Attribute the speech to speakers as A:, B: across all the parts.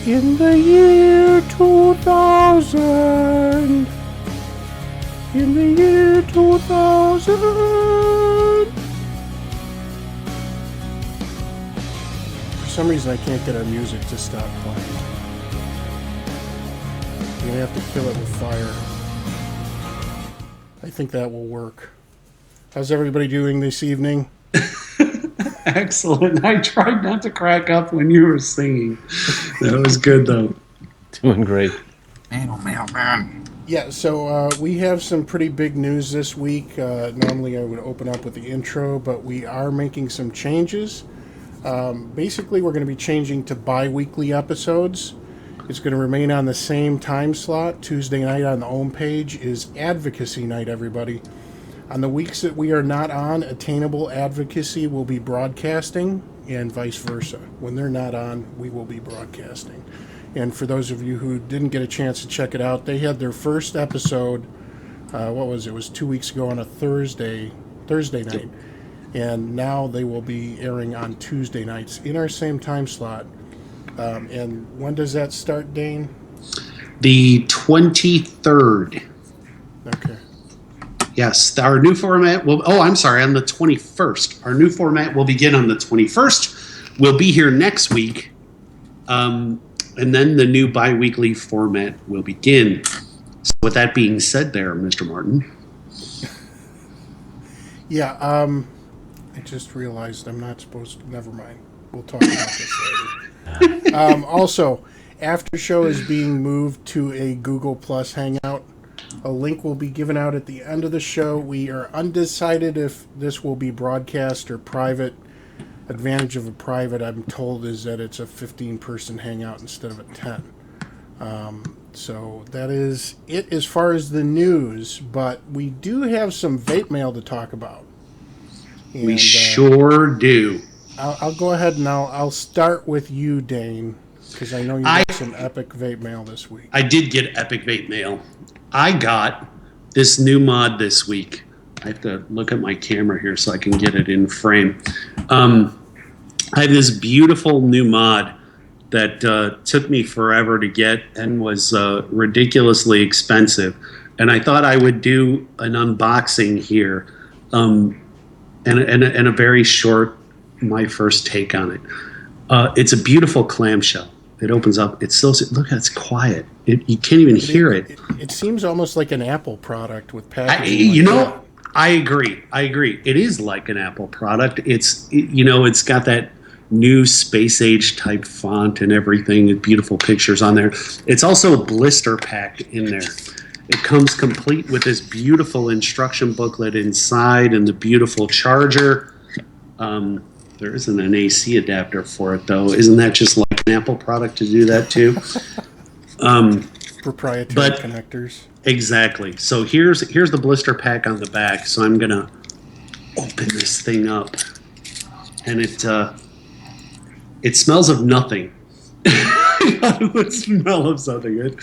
A: In the year 2000. In the year 2000. For some reason, I can't get our music to stop playing. You're gonna have to kill it with fire. I think that will work. How's everybody doing this evening?
B: Excellent. I tried not to crack up when you were singing. That was good, though.
C: Doing great.
B: Man, oh man, oh man.
A: Yeah, so we have some pretty big news this week. Normally I would open up with the intro, but we are making some changes. Basically, we're going to be changing to bi-weekly episodes. It's going to remain on the same time slot. Tuesday night on the home page is advocacy night, everybody. On the weeks that we are not on, Attainable Advocacy will be broadcasting, and vice versa. When they're not on, we will be broadcasting. And for those of you who didn't get a chance to check it out, they had their first episode, what was it? It was 2 weeks ago on a Thursday night. And now they will be airing on Tuesday nights in our same time slot. And when does that start, Dane?
B: The 23rd.
A: Okay.
B: Yes, our new format will... Oh, I'm sorry, on the 21st. Our new format will begin on the 21st. We'll be here next week. And then the new bi-weekly format will begin. So with that being said there, Mr. Martin.
A: Yeah, I just realized I'm not supposed to... Never mind. We'll talk about this later. Also, After Show is being moved to a Google Plus Hangout. A link will be given out at the end of the show. We are undecided if this will be broadcast or private. Advantage of a private, I'm told, is that it's a 15-person hangout instead of a 10. So that is it as far as the news, but we do have some vape mail to talk about. And,
B: we sure do.
A: I'll go ahead and I'll start with you, Dane, because I know you got some epic vape mail this week.
B: I did get epic vape mail. I got this new mod this week. I have to look at my camera here so I can get it in frame. I have this beautiful new mod that took me forever to get and was ridiculously expensive. And I thought I would do an unboxing here and a very short, my first take on it. It's a beautiful clamshell. It opens up. It's so look. It's quiet. You can't even hear it.
A: It seems almost like an Apple product with packaging.
B: I agree. It is like an Apple product. It's got that new space age type font and everything. And beautiful pictures on there. It's also blister packed in there. It comes complete with this beautiful instruction booklet inside and the beautiful charger. There isn't an AC adapter for it, though. Isn't that just like an Apple product to do that, too?
A: Proprietary connectors.
B: Exactly. So here's the blister pack on the back. So I'm going to open this thing up. And it smells of nothing. It would smell of something.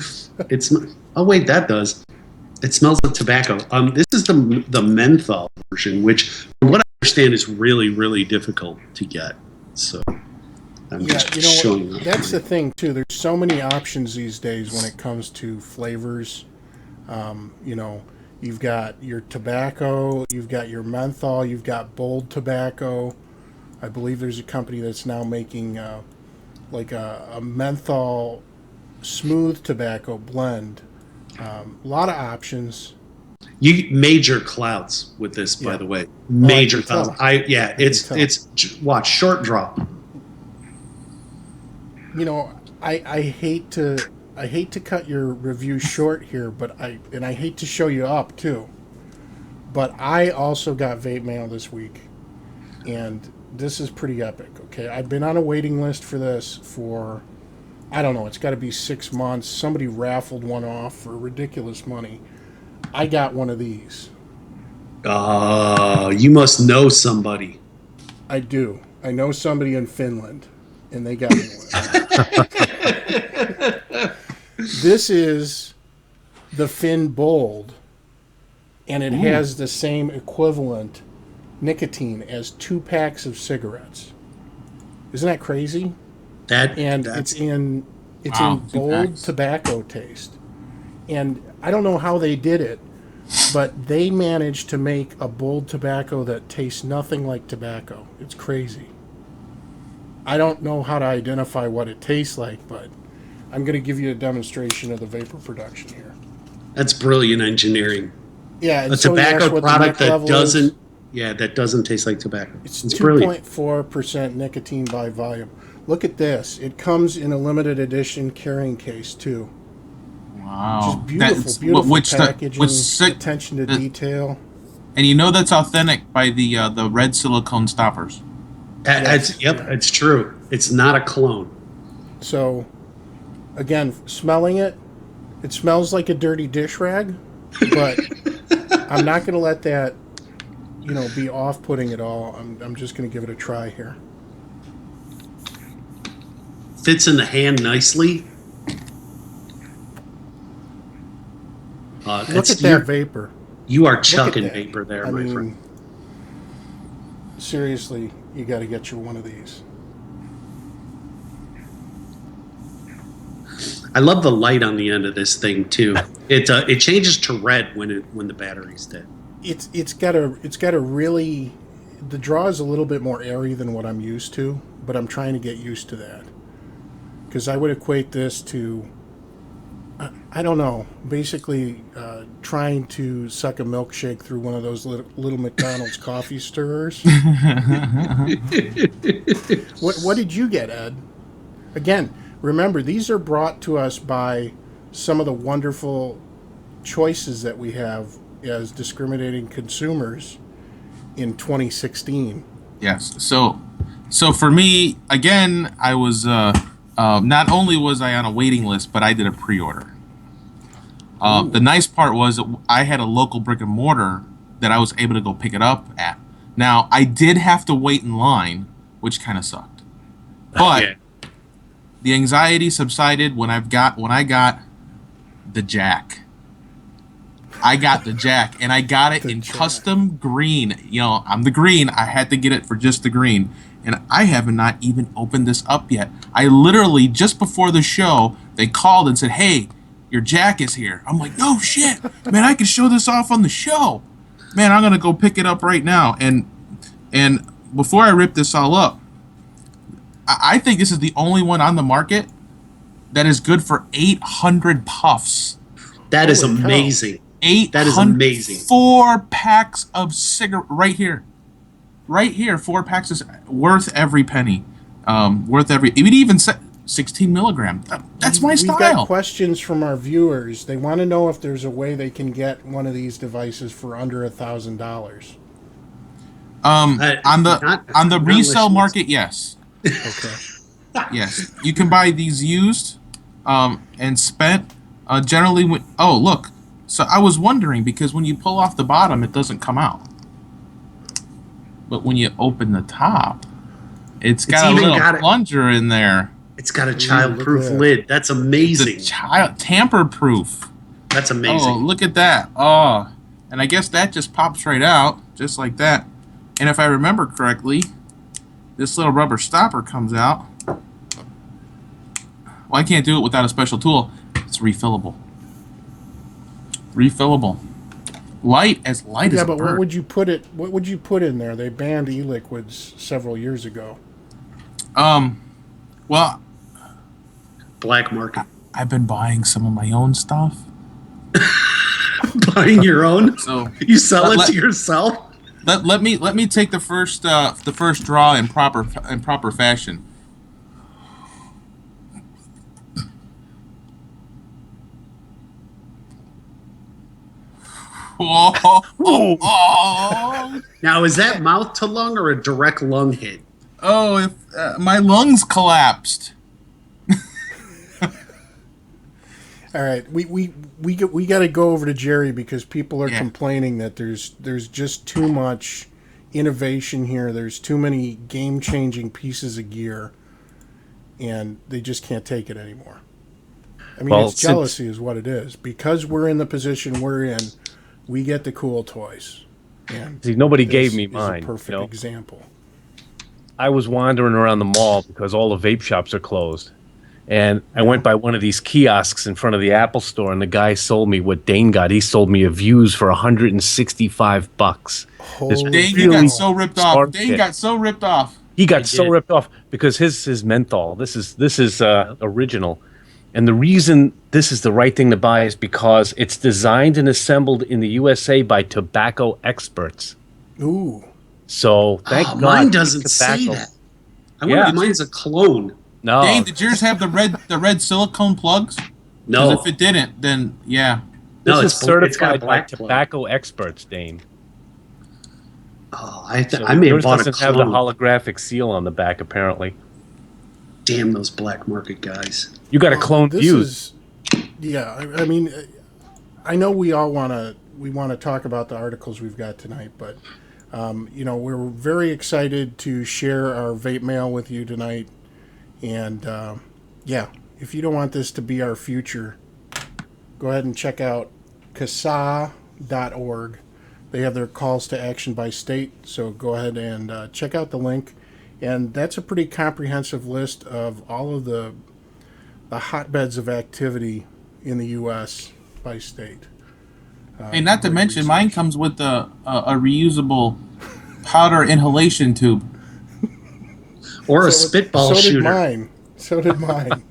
B: Oh, wait, that does. It smells of tobacco. This is the menthol version, which, from what I understand, is really, really difficult to get. So I'm just showing you.
A: That's the thing, too. There's so many options these days when it comes to flavors. You've got your tobacco, you've got your menthol, you've got bold tobacco. I believe there's a company that's now making like a menthol smooth tobacco blend. A lot of options.
B: You major clouds with this, by the way. Major clouds. It's watch short drop.
A: I hate to cut your review short here, but I hate to show you up too. But I also got vape mail this week, and this is pretty epic. Okay, I've been on a waiting list for this for, I don't know, it's got to be 6 months. Somebody raffled one off for ridiculous money. I got one of these.
B: You must know somebody.
A: I do. I know somebody in Finland, and they got me one. This is the Fin Bold, and it has the same equivalent nicotine as 2 packs of cigarettes. Isn't that crazy? It's in It's
C: Wow,
A: in
C: 2
A: bold
C: packs.
A: tobacco taste. And I don't know how they did it, but they managed to make a bold tobacco that tastes nothing like tobacco. It's crazy. I don't know how to identify what it tastes like, but I'm going to give you a demonstration of the vapor production here.
B: That's brilliant engineering.
A: Yeah, and
B: A
A: so you asked
B: tobacco
A: what the
B: product
A: NIC
B: that
A: level is.
B: doesn't, yeah, that doesn't taste like tobacco.
A: It's
B: It's brilliant.
A: 2.4% nicotine by volume. Look at this. It comes in a limited edition carrying case, too.
C: Wow.
A: Just beautiful,
C: That's-
A: beautiful
C: which the-
A: packaging,
C: which si-
A: attention to
C: the-
A: detail.
C: And you know that's authentic by the red silicone stoppers.
B: Yep, it's true. It's not a clone.
A: So, again, smelling it, it smells like a dirty dish rag, but I'm not going to let that, be off-putting at all. I'm just going to give it a try here.
B: Fits in the hand nicely.
A: Look at that vapor.
B: You are
A: Look at
B: chucking
A: that.
B: vapor there,
A: I
B: my
A: mean,
B: friend.
A: seriously, you got to get you one of these.
B: I love the light on the end of this thing too. It changes to red when the battery's dead.
A: It's got a really, the draw is a little bit more airy than what I'm used to, but I'm trying to get used to that, because I would equate this to, I don't know, basically trying to suck a milkshake through one of those little McDonald's coffee stirrers. What did you get, Ed? Again, remember, these are brought to us by some of the wonderful choices that we have as discriminating consumers in 2016.
C: Yes. So for me, again, I was not only was I on a waiting list, but I did a pre-order. The nice part was I had a local brick and mortar that I was able to go pick it up at. Now, I did have to wait in line, which kind of sucked. But
B: Yeah.
C: the anxiety subsided when I got the jack. I got the jack, and I got it in custom green. I'm the green. I had to get it for just the green. And I have not even opened this up yet. I literally, just before the show, they called and said, "Hey, your jack is here." I'm like, "No shit, man! I can show this off on the show, man. I'm gonna go pick it up right now." And before I rip this all up, I think this is the only one on the market that is good for 800 puffs.
B: That is
A: Holy cow.
B: amazing.
C: 800,
B: That is amazing.
C: 4 packs of cigarette right here. 4 packs is worth every penny. It even said 16 milligram. That's my style.
A: We've got questions from our viewers. They want to know if there's a way they can get one of these devices for under $1,000.
C: On the
B: not
C: resale
B: listeners.
C: market, yes.
A: Okay.
C: Yes. You can buy these used and spent. Generally, look. So I was wondering, because when you pull off the bottom, it doesn't come out. But when you open the top, it's got a little plunger in there.
B: It's got a child-proof
A: that.
B: lid. That's amazing.
C: It's tamper-proof.
B: That's amazing.
C: Oh, look at that. Oh, and I guess that just pops right out, just like that. And if I remember correctly, this little rubber stopper comes out. Well, I can't do it without a special tool. It's refillable. Light as a
A: Yeah, but
C: bird.
A: what would you put in there? They banned e-liquids several years ago.
C: Well,
B: Black market.
C: I've been buying some of my own stuff.
B: Buying your own?
C: So
B: You sell it to yourself?
C: let me take the first draw in proper fashion. Oh.
B: Now, is that mouth to lung or a direct lung hit?
C: Oh, if my lungs collapsed.
A: All right, we got to go over to Jerry, because people are
C: Yeah.
A: complaining that there's just too much innovation here. There's too many game-changing pieces of gear, and they just can't take it anymore. I mean,
D: Well,
A: it's jealousy is what it is. Because we're in the position we're in, we get the cool toys. And
D: See, nobody
A: this
D: gave me
A: is
D: mine.
A: a perfect example.
D: I was wandering around the mall because all the vape shops are closed. And I went by one of these kiosks in front of the Apple store, and the guy sold me what Dane got. He sold me a Views for $165. This
C: Dane, you
D: really
C: got so ripped off.
D: smart
C: Dane
D: kit.
C: got so ripped off.
D: He
B: I
D: got so
B: did.
D: ripped off because his menthol. This is original, and the reason this is the right thing to buy is because it's designed and assembled in the USA by tobacco experts.
A: Ooh.
D: So thank God.
B: Mine doesn't say
D: tobacco.
B: that. I wonder if mine's a clone.
D: No,
C: Dane, did yours have the red silicone plugs?
B: No.
C: Because if it didn't, then yeah.
D: this
B: No,
D: is
B: it's got a
D: certified by
B: black plug.
D: tobacco experts, Dane.
B: Oh,
D: So
B: I may have
D: yours
B: bought a
D: doesn't have the
B: clone.
D: holographic seal on the back, apparently.
B: Damn those black market guys.
D: You got a clone
A: This
D: Views.
A: is, yeah. I mean, I know we all want to talk about the articles we've got tonight, but we're very excited to share our vape mail with you tonight. And if you don't want this to be our future, go ahead and check out CASA.org. They have their calls to action by state, so go ahead and check out the link. And that's a pretty comprehensive list of all of the hotbeds of activity in the U.S. by state.
C: And not to
A: great
C: mention,
A: research.
C: mine comes with a reusable powder inhalation tube.
B: Or a spitball
A: so
B: shooter.
A: So did mine.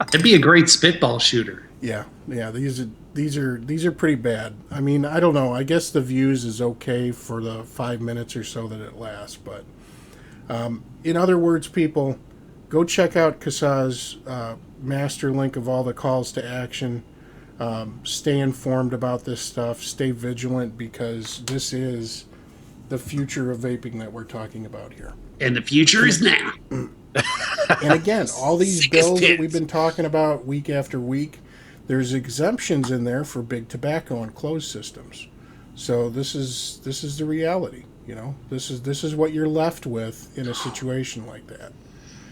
B: It'd be a great spitball shooter.
A: Yeah. These are pretty bad. I mean, I don't know. I guess the Views is okay for the 5 minutes or so that it lasts, but in other words, people, go check out CASA's master link of all the calls to action. Stay informed about this stuff. Stay vigilant, because this is the future of vaping that we're talking about here.
B: And the future is now.
A: And again, all these
B: Sick as
A: bills that
B: tits.
A: we've been talking about week after week, there's exemptions in there for big tobacco and closed systems. So this is the reality. This is what you're left with in a situation like that.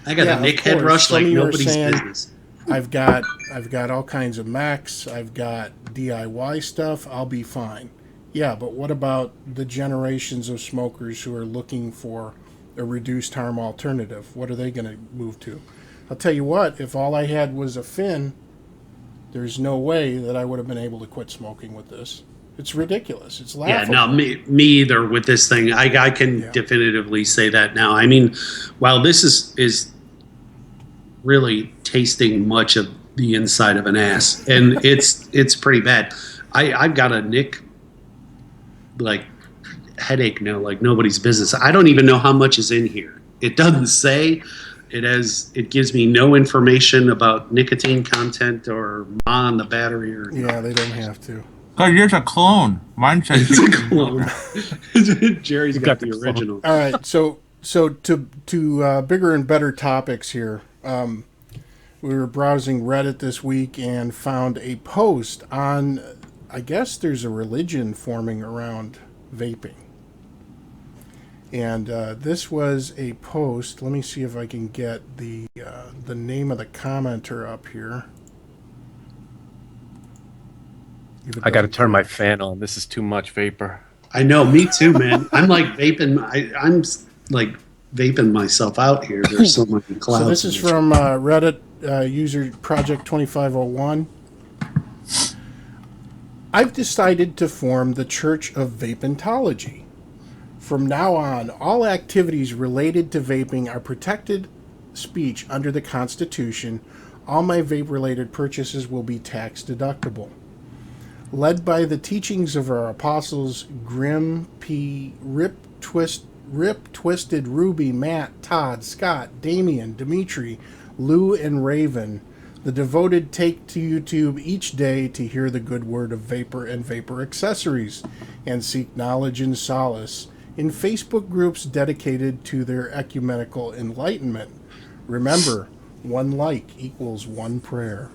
B: I got
A: Yeah,
B: a Nick
A: of
B: head
A: course.
B: rush
A: Some
B: like
A: of you are
B: nobody's
A: saying-
B: business.
A: I've got all kinds of Macs. I've got DIY stuff. I'll be fine. Yeah, but what about the generations of smokers who are looking for a reduced harm alternative? What are they going to move to? I'll tell you what, if all I had was a fin, there's no way that I would have been able to quit smoking with this. It's ridiculous. It's
B: Yeah,
A: laughable.
B: no, me either with this thing. I can
A: Yeah.
B: definitively say that now. I mean, while this is really tasting much of the inside of an ass, and it's pretty bad. I've got a Nick headache now, like nobody's business. I don't even know how much is in here. It doesn't say. It gives me no information about nicotine content or on the battery or
A: Yeah, they don't have to.
C: God, yours a clone. Mine says
B: it's a clone. Jerry's got the
D: the clone.
B: original.
A: All right, so to bigger and better topics here. We were browsing Reddit this week and found a post on, I guess there's a religion forming around vaping. And this was a post. Let me see if I can get the name of the commenter up here. If it
D: I got to
A: doesn't-
D: turn my fan on. This is too much vapor.
B: I know, me too, man. I'm like vaping. I'm like vaping myself out here. There's so many clouds.
A: So this is from Reddit user Project 2501. I've decided to form the Church of Vapentology. From now on, all activities related to vaping are protected speech under the Constitution. All my vape-related purchases will be tax deductible. Led by the teachings of our apostles Grim P. Rip Twisted, Ruby, Matt, Todd, Scott, Damian, Dimitri, Lou, and Raven, the devoted take to YouTube each day to hear the good word of vapor and vapor accessories, and seek knowledge and solace in Facebook groups dedicated to their ecumenical enlightenment. Remember, one like equals one prayer.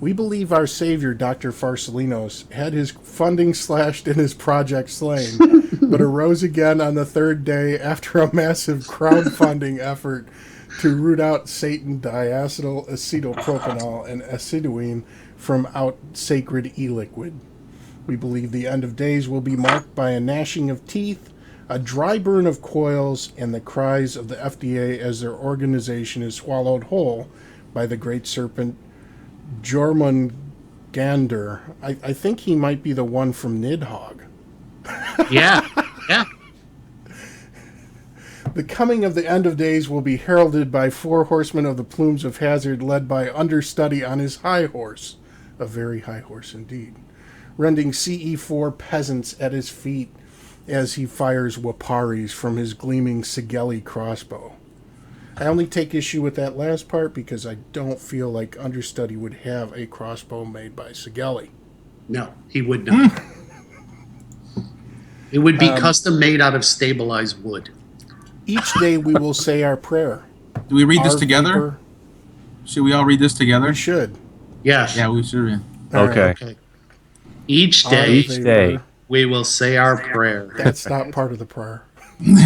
A: We believe our Savior, Dr. Farsalinos, had his funding slashed and his project slain, but arose again on the third day after a massive crowdfunding effort to root out Satan diacetyl acetylpropanol and aciduine from out sacred e-liquid. We believe the end of days will be marked by a gnashing of teeth, a dry burn of coils, and the cries of the FDA as their organization is swallowed whole by the great serpent Jormungandr. I think he might be the one from Nidhogg.
B: Yeah, yeah.
A: The coming of the end of days will be heralded by 4 horsemen of the plumes of hazard, led by understudy on his high horse, a very high horse indeed, rending CE4 peasants at his feet as he fires Waparis from his gleaming Sigeli crossbow. I only take issue with that last part because I don't feel like understudy would have a crossbow made by Sigeli.
B: No, he would not. It would be custom made out of stabilized wood.
A: Each day we will say our prayer.
C: Do we read this
A: Our
C: together?
A: vapor-
C: Should we all read this together?
A: We should.
B: Yes.
C: Yeah, we should.
A: All right.
D: Okay.
B: Each
A: Our
B: day
D: Each
A: vapor-
D: day.
B: we will say our prayer.
A: That's not part of the prayer.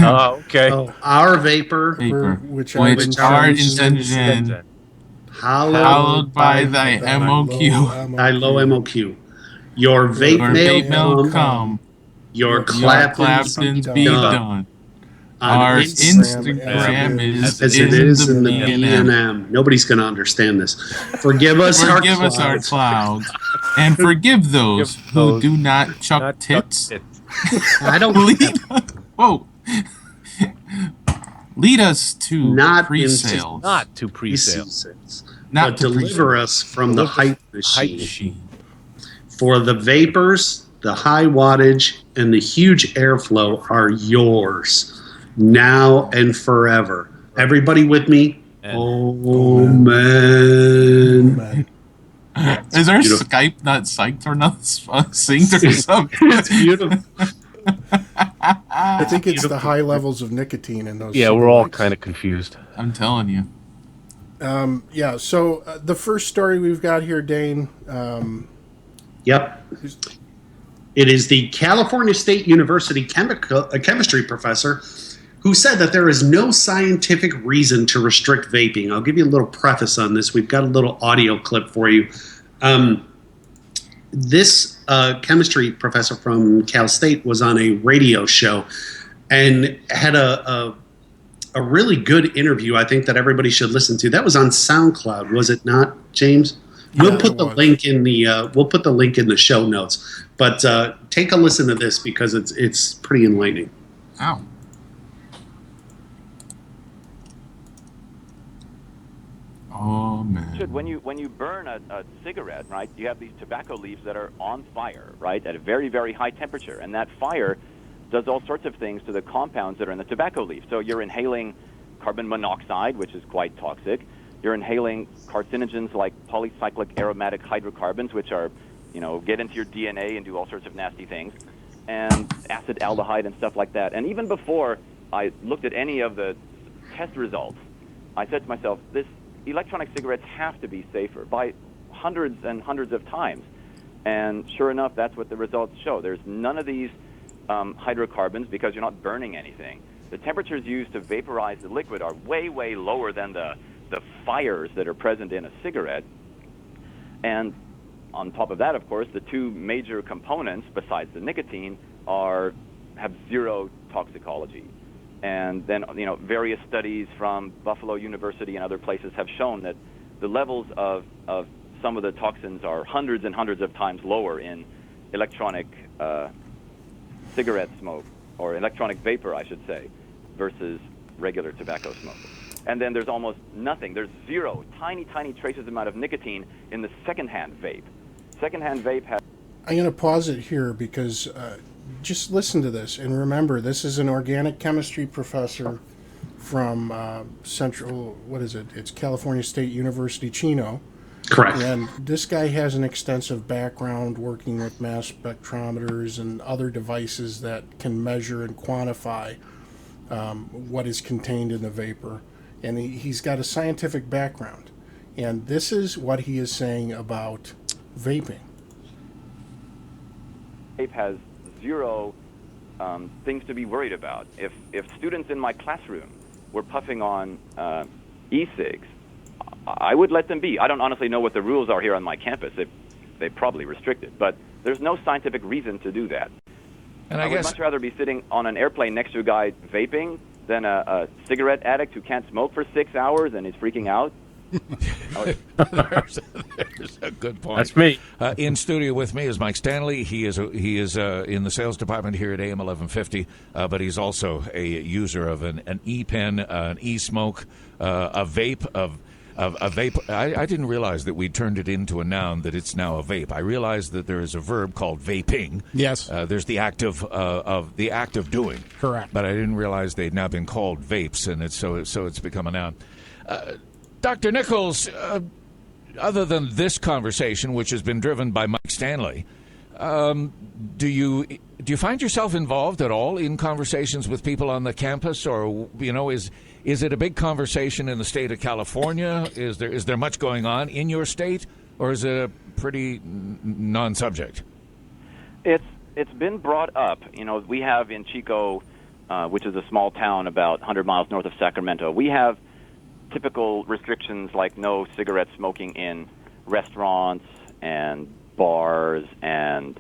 D: Oh, okay.
B: Oh, our vapor,
C: Paper,
A: Which
C: which
A: are
C: are
A: intentions-
C: intention,
B: hallowed
C: hallowed by thy MOQ.
B: thy low MOQ. Your vape
C: Your
B: mail
C: vape mail
B: come,
C: come,
B: your
C: your
B: clappings
C: claptons
B: be
C: be
B: done.
C: done.
B: On
C: Our
B: Instagram
C: Instagram is
B: as it is in the
C: B&M.
B: B&M. Nobody's going to understand this. Forgive us
C: Forgive
B: our
C: us our
B: clouds.
C: clouds, and forgive those
D: Forgive
C: who
D: those
C: do not chuck
D: Not
C: tits.
B: I don't
C: Lead, whoa. Lead us to
B: Not
C: pre-sales.
D: Not to pre-sale.
C: Not
B: but
C: to
B: deliver
C: pre-sales.
B: us from the hype
D: Hype
B: machine.
D: machine.
B: For the vapors, the high wattage, and the huge airflow are yours now and forever. Everybody with me? Amen.
A: Man.
C: Is our
B: beautiful.
C: Skype not psyched or not synced or something?
B: It's beautiful.
A: I think it's the high levels of nicotine in those.
D: Yeah, we're all
A: cigarettes.
D: kind of confused.
C: I'm telling you.
A: Yeah, so the first story we've got here, Dane.
B: Yep. It is the California State University chemistry professor who said that there is no scientific reason to restrict vaping. I'll give you a little preface on this. We've got a little audio clip for you. This chemistry professor from Cal State was on a radio show and had a really good interview, I think, that everybody should listen to. That was on SoundCloud, was it not, James? We'll put the link in the show notes. But take a listen to this because it's pretty enlightening.
C: Ow. Oh man.
E: When you burn a cigarette, right, you have these tobacco leaves that are on fire, right, at a very, very high temperature, and that fire does all sorts of things to the compounds that are in the tobacco leaf. So you're inhaling carbon monoxide, which is quite toxic. You're inhaling carcinogens like polycyclic aromatic hydrocarbons, which are, get into your DNA and do all sorts of nasty things, and acetaldehyde and stuff like that. And even before I looked at any of the test results, I said to myself, electronic cigarettes have to be safer by hundreds and hundreds of times. And sure enough, that's what the results show. There's none of these hydrocarbons because you're not burning anything. The temperatures used to vaporize the liquid are way, way lower than the fires that are present in a cigarette. And on top of that, of course, the two major components besides the nicotine have zero toxicology. And then, various studies from Buffalo University and other places have shown that the levels of some of the toxins are hundreds and hundreds of times lower in electronic cigarette smoke, or electronic vapor, I should say, versus regular tobacco smoke. And then there's almost nothing. There's zero, tiny, tiny traces amount of nicotine in the secondhand vape. Secondhand vape has...
A: I'm going to pause it here because just listen to this. And remember, this is an organic chemistry professor from it's California State University, Chino.
B: Correct.
A: And this guy has an extensive background working with mass spectrometers and other devices that can measure and quantify what is contained in the vapor. And he's got a scientific background. And this is what he is saying about vaping.
E: Vape has zero things to be worried about. If students in my classroom were puffing on e-cigs, I would let them be. I don't honestly know what the rules are here on my campus. They probably restrict it, but there's no scientific reason to do that.
F: And
E: I would much rather be sitting on an airplane next to a guy vaping than a cigarette addict who can't smoke for 6 hours and is freaking out.
F: There's a good point.
D: That's me.
F: In studio with me is Mike Stanley. He is in the sales department here at AM 1150, but he's also a user of an e-pen, an e-smoke, a vape a vape. I didn't realize that we turned it into a noun, that it's now a vape. I realized that there is a verb called vaping.
G: Yes.
F: There's the act of the act of doing.
G: Correct.
F: But I didn't realize they'd now been called vapes, and so it's become a noun. Dr. Nichols, other than this conversation, which has been driven by Mike Stanley, do you find yourself involved at all in conversations with people on the campus, or is it a big conversation in the state of California? Is there much going on in your state, or is it a pretty non-subject?
E: It's been brought up. We have in Chico, which is a small town about 100 miles north of Sacramento, we have typical restrictions like no cigarette smoking in restaurants and bars and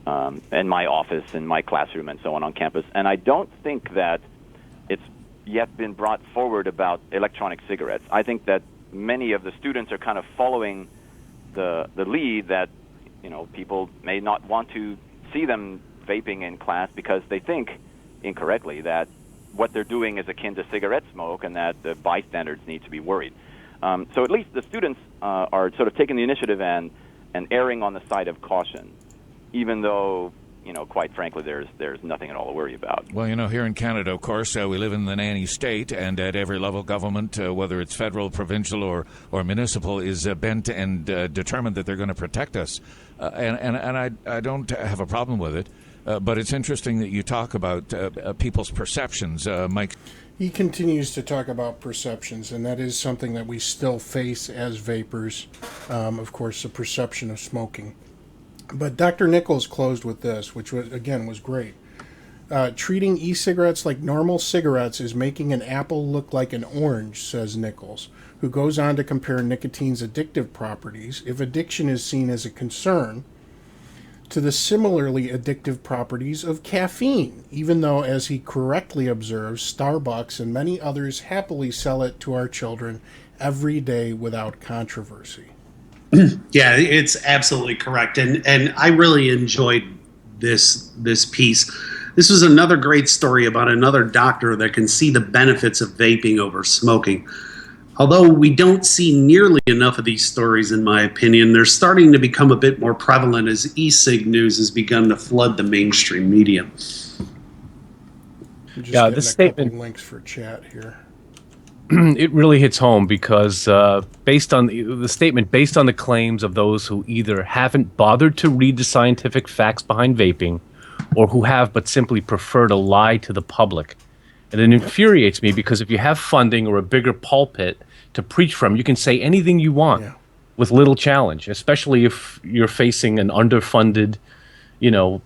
E: my office and my classroom and so on campus. And I don't think that it's yet been brought forward about electronic cigarettes. I think that many of the students are kind of following the lead that people may not want to see them vaping in class because they think incorrectly that what they're doing is akin to cigarette smoke and that the bystanders need to be worried. So at least the students are sort of taking the initiative and erring on the side of caution, even though, quite frankly, there's nothing at all to worry about.
F: Well, here in Canada, of course, we live in the nanny state, and at every level government, whether it's federal, provincial, or municipal, is bent and determined that they're going to protect us. And I don't have a problem with it. But it's interesting that you talk about people's perceptions, Mike.
A: He continues to talk about perceptions, and that is something that we still face as vapors. Of course, the perception of smoking. But Dr. Nichols closed with this, which was great. Treating e-cigarettes like normal cigarettes is making an apple look like an orange, says Nichols, who goes on to compare nicotine's addictive properties, if addiction is seen as a concern, to the similarly addictive properties of caffeine, even though, as he correctly observes, Starbucks and many others happily sell it to our children every day without controversy.
B: Yeah, it's absolutely correct. And I really enjoyed this piece. This was another great story about another doctor that can see the benefits of vaping over smoking. Although we don't see nearly enough of these stories, in my opinion, they're starting to become a bit more prevalent as e-cig news has begun to flood the mainstream media.
A: This statement links for chat here.
D: It really hits home because based on the claims of those who either haven't bothered to read the scientific facts behind vaping, or who have but simply prefer to lie to the public. And it infuriates me because if you have funding or a bigger pulpit to preach from, you can say anything you want with little challenge, especially if you're facing an underfunded,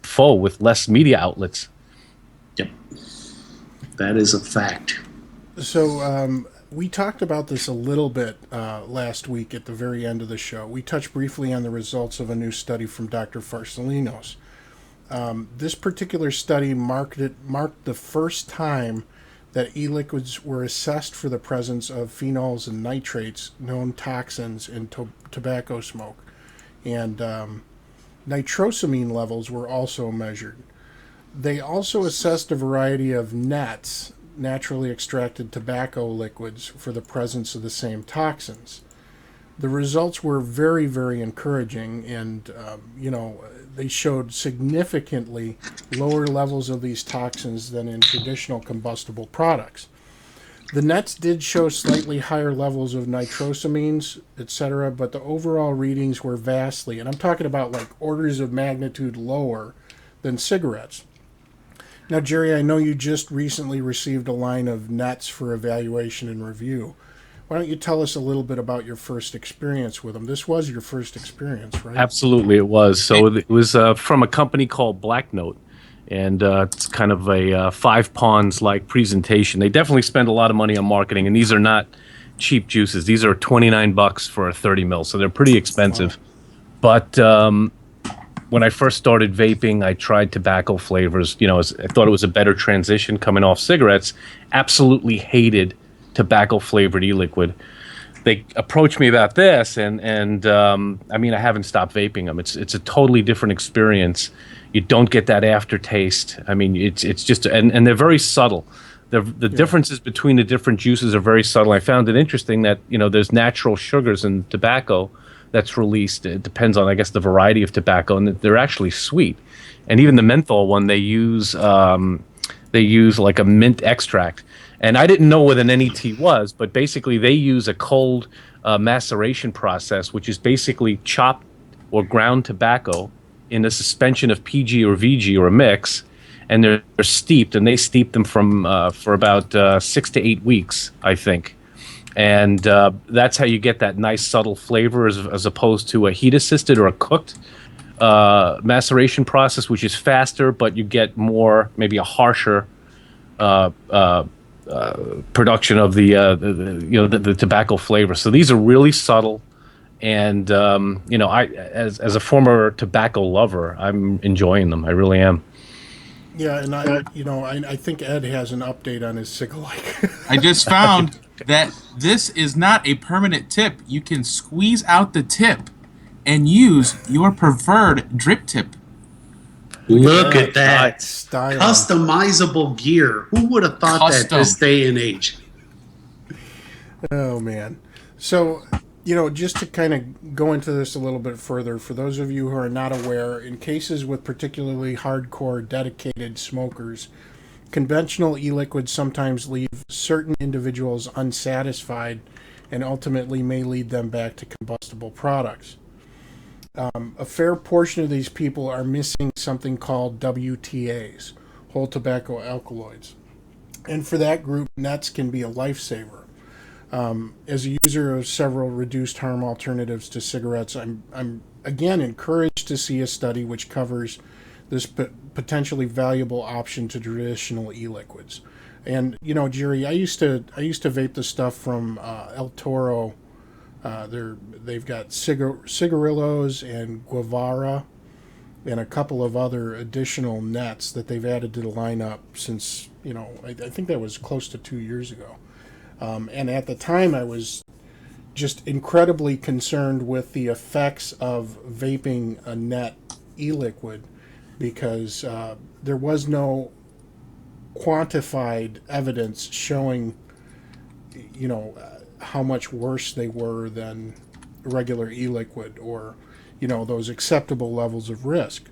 D: foe with less media outlets.
B: Yep. That is a fact.
A: So we talked about this a little bit last week at the very end of the show. We touched briefly on the results of a new study from Dr. Farsalinos. This particular study marked the first time that e-liquids were assessed for the presence of phenols and nitrates, known toxins in tobacco smoke. And nitrosamine levels were also measured. They also assessed a variety of nets, naturally extracted tobacco liquids, for the presence of the same toxins. The results were very, very encouraging, and they showed significantly lower levels of these toxins than in traditional combustible products. The nets did show slightly higher levels of nitrosamines, etc., but the overall readings were vastly, and I'm talking about like orders of magnitude lower than cigarettes. Now, Jerry, I know you just recently received a line of nets for evaluation and review. Why don't you tell us a little bit about your first experience with them? This was your first experience, right?
D: Absolutely, it was. So it was from a company called Black Note, and it's kind of a Five Ponds-like presentation. They definitely spend a lot of money on marketing, and these are not cheap juices. These are $29 for a 30 ml, so they're pretty expensive. Wow. But when I first started vaping, I tried tobacco flavors. I thought it was a better transition coming off cigarettes. Absolutely hated tobacco flavored e-liquid. they approached me about this, and I mean, I haven't stopped vaping them. It's a totally different experience. You don't get that aftertaste. I mean, it's just, and they're very subtle. The differences between the different juices are very subtle. I found it interesting that, you know, there's natural sugars in tobacco that's released. It depends on, I guess, the variety of tobacco, and they're actually sweet. And even the menthol one, they use like a mint extract. And I didn't know what an NET was, but basically they use a cold maceration process, which is basically chopped or ground tobacco in a suspension of PG or VG or a mix, and they're steeped, and they steep them for about 6 to 8 weeks, I think. And that's how you get that nice subtle flavor as opposed to a heat-assisted or a cooked maceration process, which is faster, but you get more, maybe a harsher production of the tobacco flavor. So these are really subtle, and you know, I as a former tobacco lover, I'm enjoying them. I really am.
A: Yeah, and I think Ed has an update on his cig-alike.
C: I just found that this is not a permanent tip. You can squeeze out the tip and use your preferred drip tip.
B: Look at that.
A: Style.
B: Customizable gear. Who would have thought that this day and age?
A: Oh, man. So, you know, just to kind of go into this a little bit further, for those of you who are not aware, in cases with particularly hardcore dedicated smokers, conventional e-liquids sometimes leave certain individuals unsatisfied and ultimately may lead them back to combustible products. A fair portion of these people are missing something called WTAs, whole tobacco alkaloids. And for that group, nets can be a lifesaver. As a user of several reduced harm alternatives to cigarettes, I'm again encouraged to see a study which covers this potentially valuable option to traditional e-liquids. And you know, Jerry, I used to vape the stuff from El Toro. They've got cigarillos and Guevara and a couple of other additional nets that they've added to the lineup since, you know, I think that was close to 2 years ago. And at the time, I was just incredibly concerned with the effects of vaping a net e-liquid because there was no quantified evidence showing, you know, how much worse they were than regular e-liquid or, you know, those acceptable levels of risk.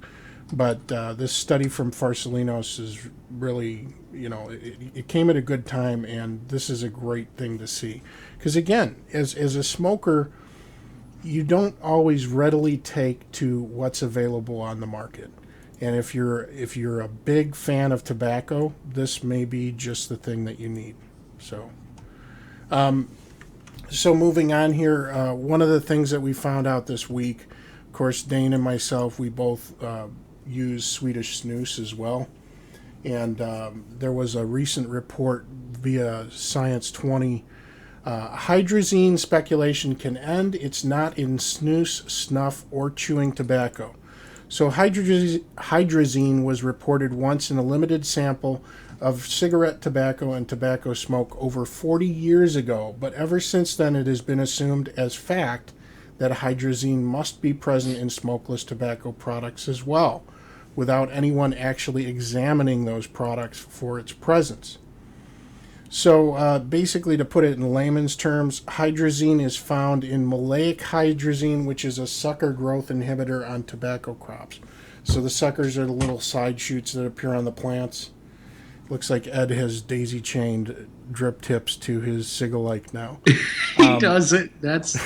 A: But this study from Farsalinos is really, you know, it came at a good time, and this is a great thing to see. Because again, as a smoker, you don't always readily take to what's available on the market. And if you're a big fan of tobacco, this may be just the thing that you need. So moving on here, one of the things that we found out this week, of course, Dane and myself, we both use Swedish snus as well. And there was a recent report via Science 20. Hydrazine speculation can end. It's not in snus, snuff, or chewing tobacco. So hydrazine was reported once in a limited sample of cigarette tobacco and tobacco smoke over 40 years ago, but ever since then it has been assumed as fact that hydrazine must be present in smokeless tobacco products as well, without anyone actually examining those products for its presence. So basically, to put it in layman's terms, hydrazine is found in maleic hydrazine, which is a sucker growth inhibitor on tobacco crops. So the suckers are the little side shoots that appear on the plants. Looks like Ed has daisy-chained drip tips to his cig-alike now.
B: He does it. That's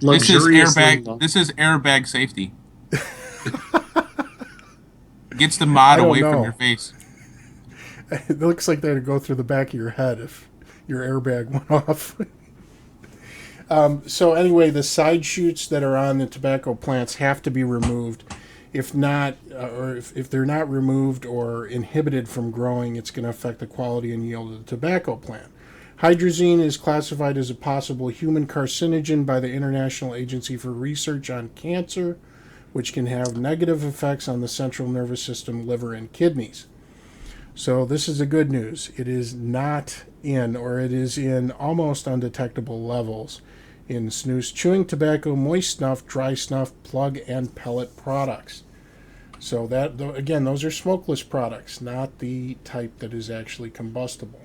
B: luxurious.
C: This is airbag safety. Gets the mod away from your face.
A: It looks like that would go through the back of your head if your airbag went off. So anyway, the side shoots that are on the tobacco plants have to be removed. If not, or if they're not removed or inhibited from growing, it's going to affect the quality and yield of the tobacco plant. Hydrazine is classified as a possible human carcinogen by the International Agency for Research on Cancer, which can have negative effects on the central nervous system, liver, and kidneys. So this is the good news. It is not in, or it is in almost undetectable levels in snus, chewing tobacco, moist snuff, dry snuff, plug, and pellet products. So that, again, those are smokeless products, not the type that is actually combustible.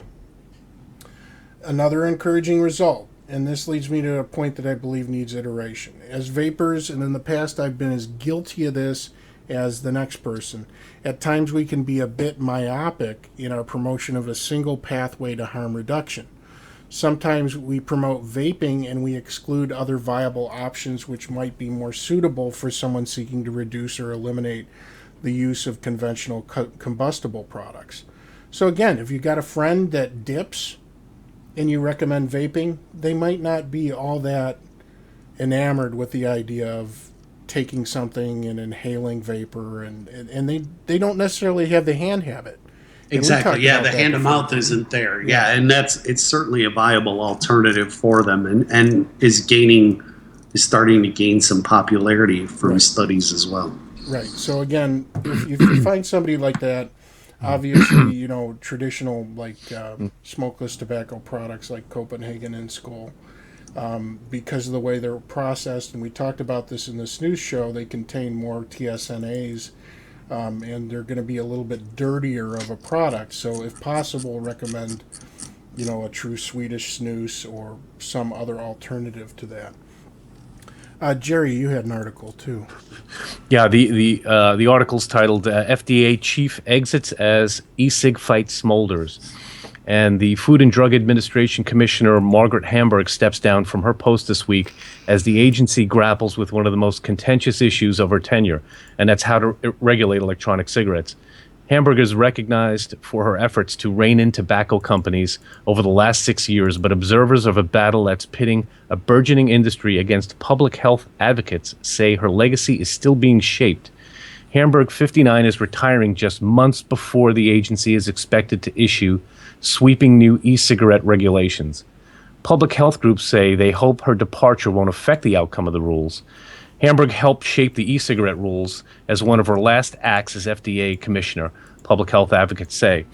A: Another encouraging result, and this leads me to a point that I believe needs iteration. As vapors, and in the past I've been as guilty of this as the next person, at times we can be a bit myopic in our promotion of a single pathway to harm reduction. Sometimes we promote vaping and we exclude other viable options which might be more suitable for someone seeking to reduce or eliminate the use of conventional combustible products. So again, if you got a friend that dips and you recommend vaping, they might not be all that enamored with the idea of taking something and inhaling vapor, and they don't necessarily have the hand habit.
B: Exactly. Yeah, the hand to mouth isn't there. Yeah, and it's certainly a viable alternative for them, and is starting to gain some popularity from studies as well.
A: Right. So again, if you find somebody like that, obviously, traditional like smokeless tobacco products like Copenhagen and Skoal, because of the way they're processed, and we talked about this in the snooze show, they contain more TSNAs. And they're going to be a little bit dirtier of a product. So if possible, recommend, a true Swedish snus or some other alternative to that. Jerry, you had an article too.
D: Yeah, the article's titled FDA Chief Exits as E-cig Fight Smolders. And the Food and Drug Administration Commissioner Margaret Hamburg steps down from her post this week as the agency grapples with one of the most contentious issues of her tenure, and that's how to regulate electronic cigarettes. Hamburg is recognized for her efforts to rein in tobacco companies over the last 6 years, but observers of a battle that's pitting a burgeoning industry against public health advocates say her legacy is still being shaped. Hamburg, 59, is retiring just months before the agency is expected to issue sweeping new e-cigarette regulations. Public health groups say they hope her departure won't affect the outcome of the rules. Hamburg helped shape the e-cigarette rules as one of her last acts as FDA commissioner, public health advocates say.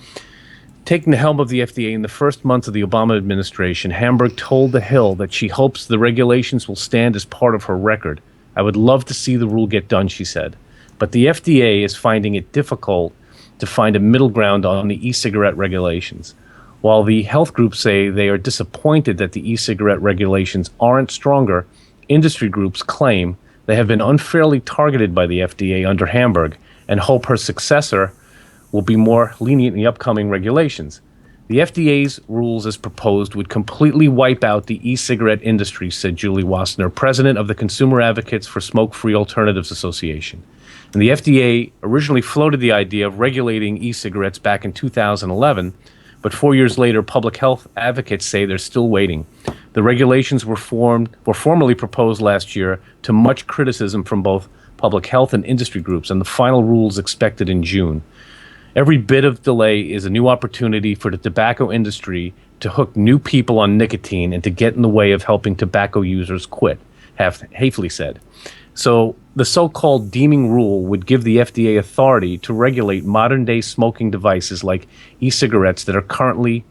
D: Taking the helm of the FDA in the first months of the Obama administration, Hamburg told The Hill that she hopes the regulations will stand as part of her record. I would love to see the rule get done, she said. But the FDA is finding it difficult to find a middle ground on the e-cigarette regulations. While the health groups say they are disappointed that the e-cigarette regulations aren't stronger, industry groups claim they have been unfairly targeted by the FDA under Hamburg and hope her successor will be more lenient in the upcoming regulations. The FDA's rules as proposed would completely wipe out the e-cigarette industry, said Julie Wassner, president of the Consumer Advocates for Smoke-Free Alternatives Association. And the FDA originally floated the idea of regulating e-cigarettes back in 2011, but 4 years later, public health advocates say they're still waiting. The regulations were formally proposed last year to much criticism from both public health and industry groups, and the final rules expected in June. Every bit of delay is a new opportunity for the tobacco industry to hook new people on nicotine and to get in the way of helping tobacco users quit, Hafley said. So the so-called deeming rule would give the FDA authority to regulate modern-day smoking devices like e-cigarettes that are currently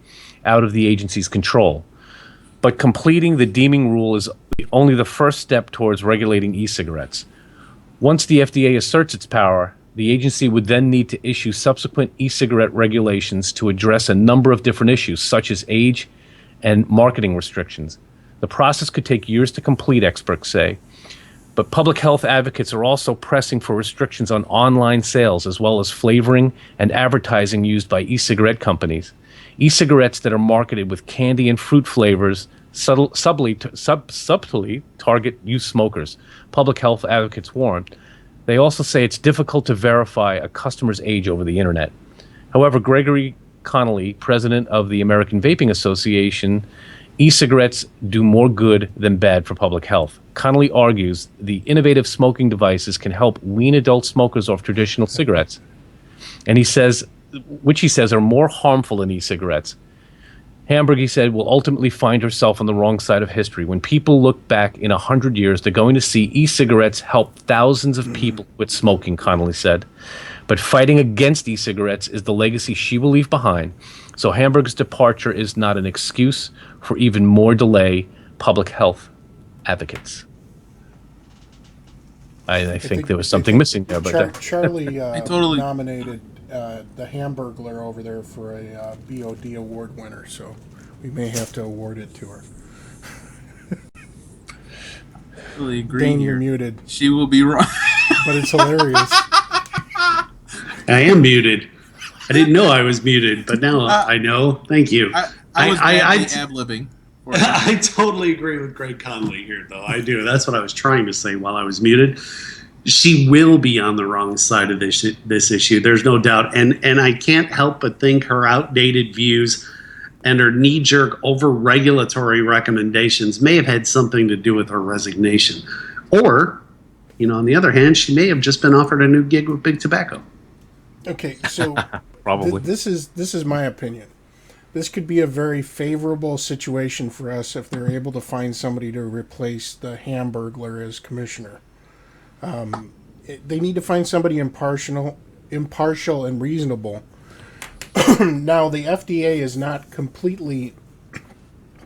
D: out of the agency's control. But completing the deeming rule is only the first step towards regulating e-cigarettes. Once the FDA asserts its power, the agency would then need to issue subsequent e-cigarette regulations to address a number of different issues, such as age and marketing restrictions. The process could take years to complete, experts say. But public health advocates are also pressing for restrictions on online sales, as well as flavoring and advertising used by e-cigarette companies. E-cigarettes that are marketed with candy and fruit flavors subtly target youth smokers, public health advocates warn. They also say it's difficult to verify a customer's age over the internet. However, Gregory Connolly, president of the American Vaping Association, e-cigarettes do more good than bad for public health. Connolly argues the innovative smoking devices can help wean adult smokers off traditional cigarettes, and he says are more harmful than e-cigarettes. Hamburg, he said, will ultimately find herself on the wrong side of history. When people look back in 100 years, they're going to see e-cigarettes help thousands of people quit smoking, Connolly said. But fighting against e-cigarettes is the legacy she will leave behind. So Hamburg's departure is not an excuse for even more delay, public health advocates. I think there was something missing there, but
A: Charlie
C: totally-
A: nominated the Hamburglar over there for a BOD award winner, so we may have to award it to her.
C: Really agree
A: Dane, you're
C: here.
A: muted,
C: She will be wrong.
A: but it's hilarious.
B: I am muted. I didn't know I was muted, but now I know. Thank you.
C: I was badly ad-libbing.
B: I totally agree with Greg Conley here, though. I do. That's what I was trying to say while I was muted. She will be on the wrong side of this issue. There's no doubt. And I can't help but think her outdated views and her knee-jerk over-regulatory recommendations may have had something to do with her resignation. Or, on the other hand, she may have just been offered a new gig with Big Tobacco.
A: Okay, so
D: probably.
A: this is my opinion. This could be a very favorable situation for us if they're able to find somebody to replace the Hamburglar as commissioner. They need to find somebody impartial and reasonable. Now, the FDA is not completely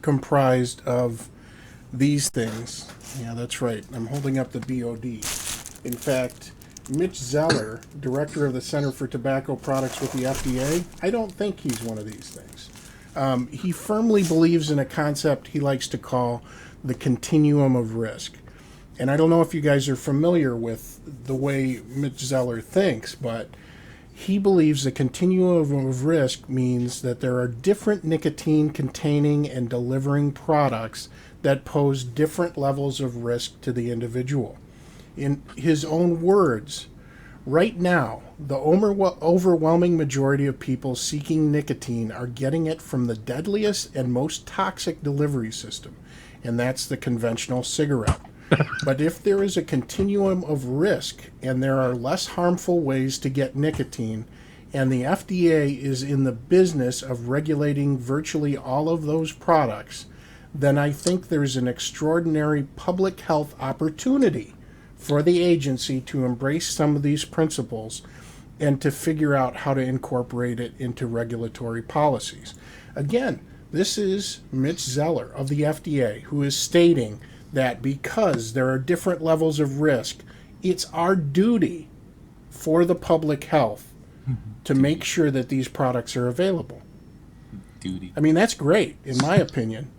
A: comprised of these things. Yeah, that's right. I'm holding up the BOD. In fact, Mitch Zeller, director of the Center for Tobacco Products with the FDA, I don't think he's one of these things. He firmly believes in a concept he likes to call the continuum of risk. And I don't know if you guys are familiar with the way Mitch Zeller thinks, but he believes the continuum of risk means that there are different nicotine containing and delivering products that pose different levels of risk to the individual. In his own words, right now, the overwhelming majority of people seeking nicotine are getting it from the deadliest and most toxic delivery system, and that's the conventional cigarette. But if there is a continuum of risk and there are less harmful ways to get nicotine, and the FDA is in the business of regulating virtually all of those products, then I think there's an extraordinary public health opportunity for the agency to embrace some of these principles and to figure out how to incorporate it into regulatory policies. Again, this is Mitch Zeller of the FDA who is stating that because there are different levels of risk, it's our duty for the public health to make sure that these products are available.
C: Duty.
A: I mean, that's great, in my opinion.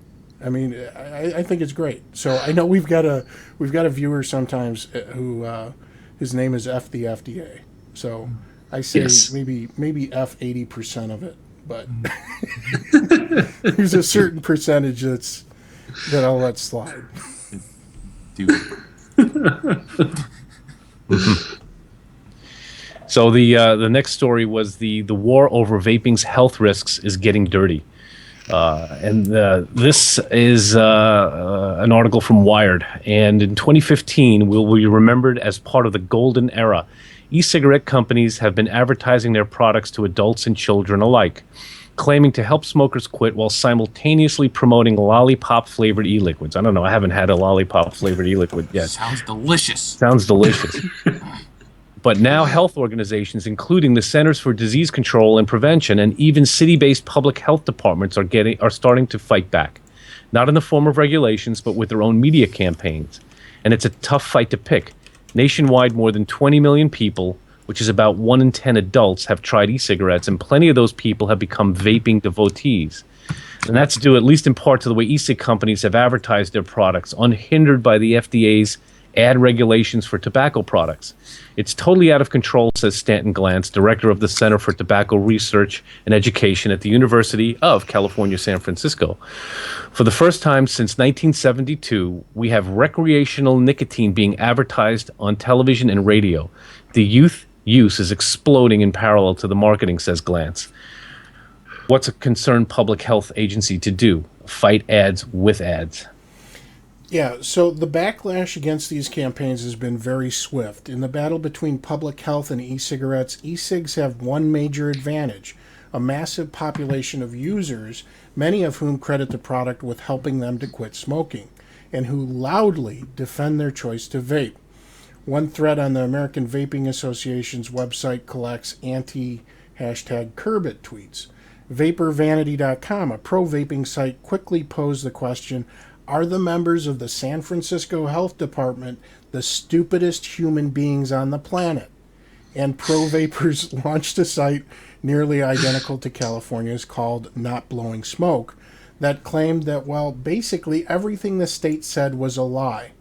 A: I mean, I think it's great. So I know we've got a viewer sometimes who his name is F the FDA. So I say
B: Yes.
A: maybe F 80% of it, but there's a certain percentage that I'll let slide.
C: Duty.
D: So the next story was the war over vaping's health risks is getting dirty. This is an article from Wired. And in 2015, will be remembered as part of the golden era. E-cigarette companies have been advertising their products to adults and children alike, claiming to help smokers quit while simultaneously promoting lollipop-flavored e-liquids. I don't know. I haven't had a lollipop-flavored e-liquid yet.
C: Sounds delicious.
D: Sounds delicious. But now health organizations, including the Centers for Disease Control and Prevention and even city-based public health departments are starting to fight back. Not in the form of regulations, but with their own media campaigns. And it's a tough fight to pick. Nationwide, more than 20 million people, which is about 1 in 10 adults, have tried e-cigarettes, and plenty of those people have become vaping devotees. And that's due at least in part to the way e-cig companies have advertised their products, unhindered by the FDA's ad regulations for tobacco products. It's totally out of control, says Stanton Glantz, director of the Center for Tobacco Research and Education at the University of California, San Francisco. For the first time since 1972, we have recreational nicotine being advertised on television and radio. The youth use is exploding in parallel to the marketing, says Glantz. What's a concerned public health agency to do? Fight ads with ads.
A: Yeah, so the backlash against these campaigns has been very swift. In the battle between public health and e-cigarettes, e-cigs have one major advantage: a massive population of users, many of whom credit the product with helping them to quit smoking, and who loudly defend their choice to vape. One thread on the American Vaping Association's website collects anti-#CurbIt tweets. VaporVanity.com, a pro-vaping site, quickly posed the question, are the members of the San Francisco Health Department the stupidest human beings on the planet? And pro-vapers launched a site nearly identical to California's called Not Blowing Smoke that claimed that, well, basically everything the state said was a lie.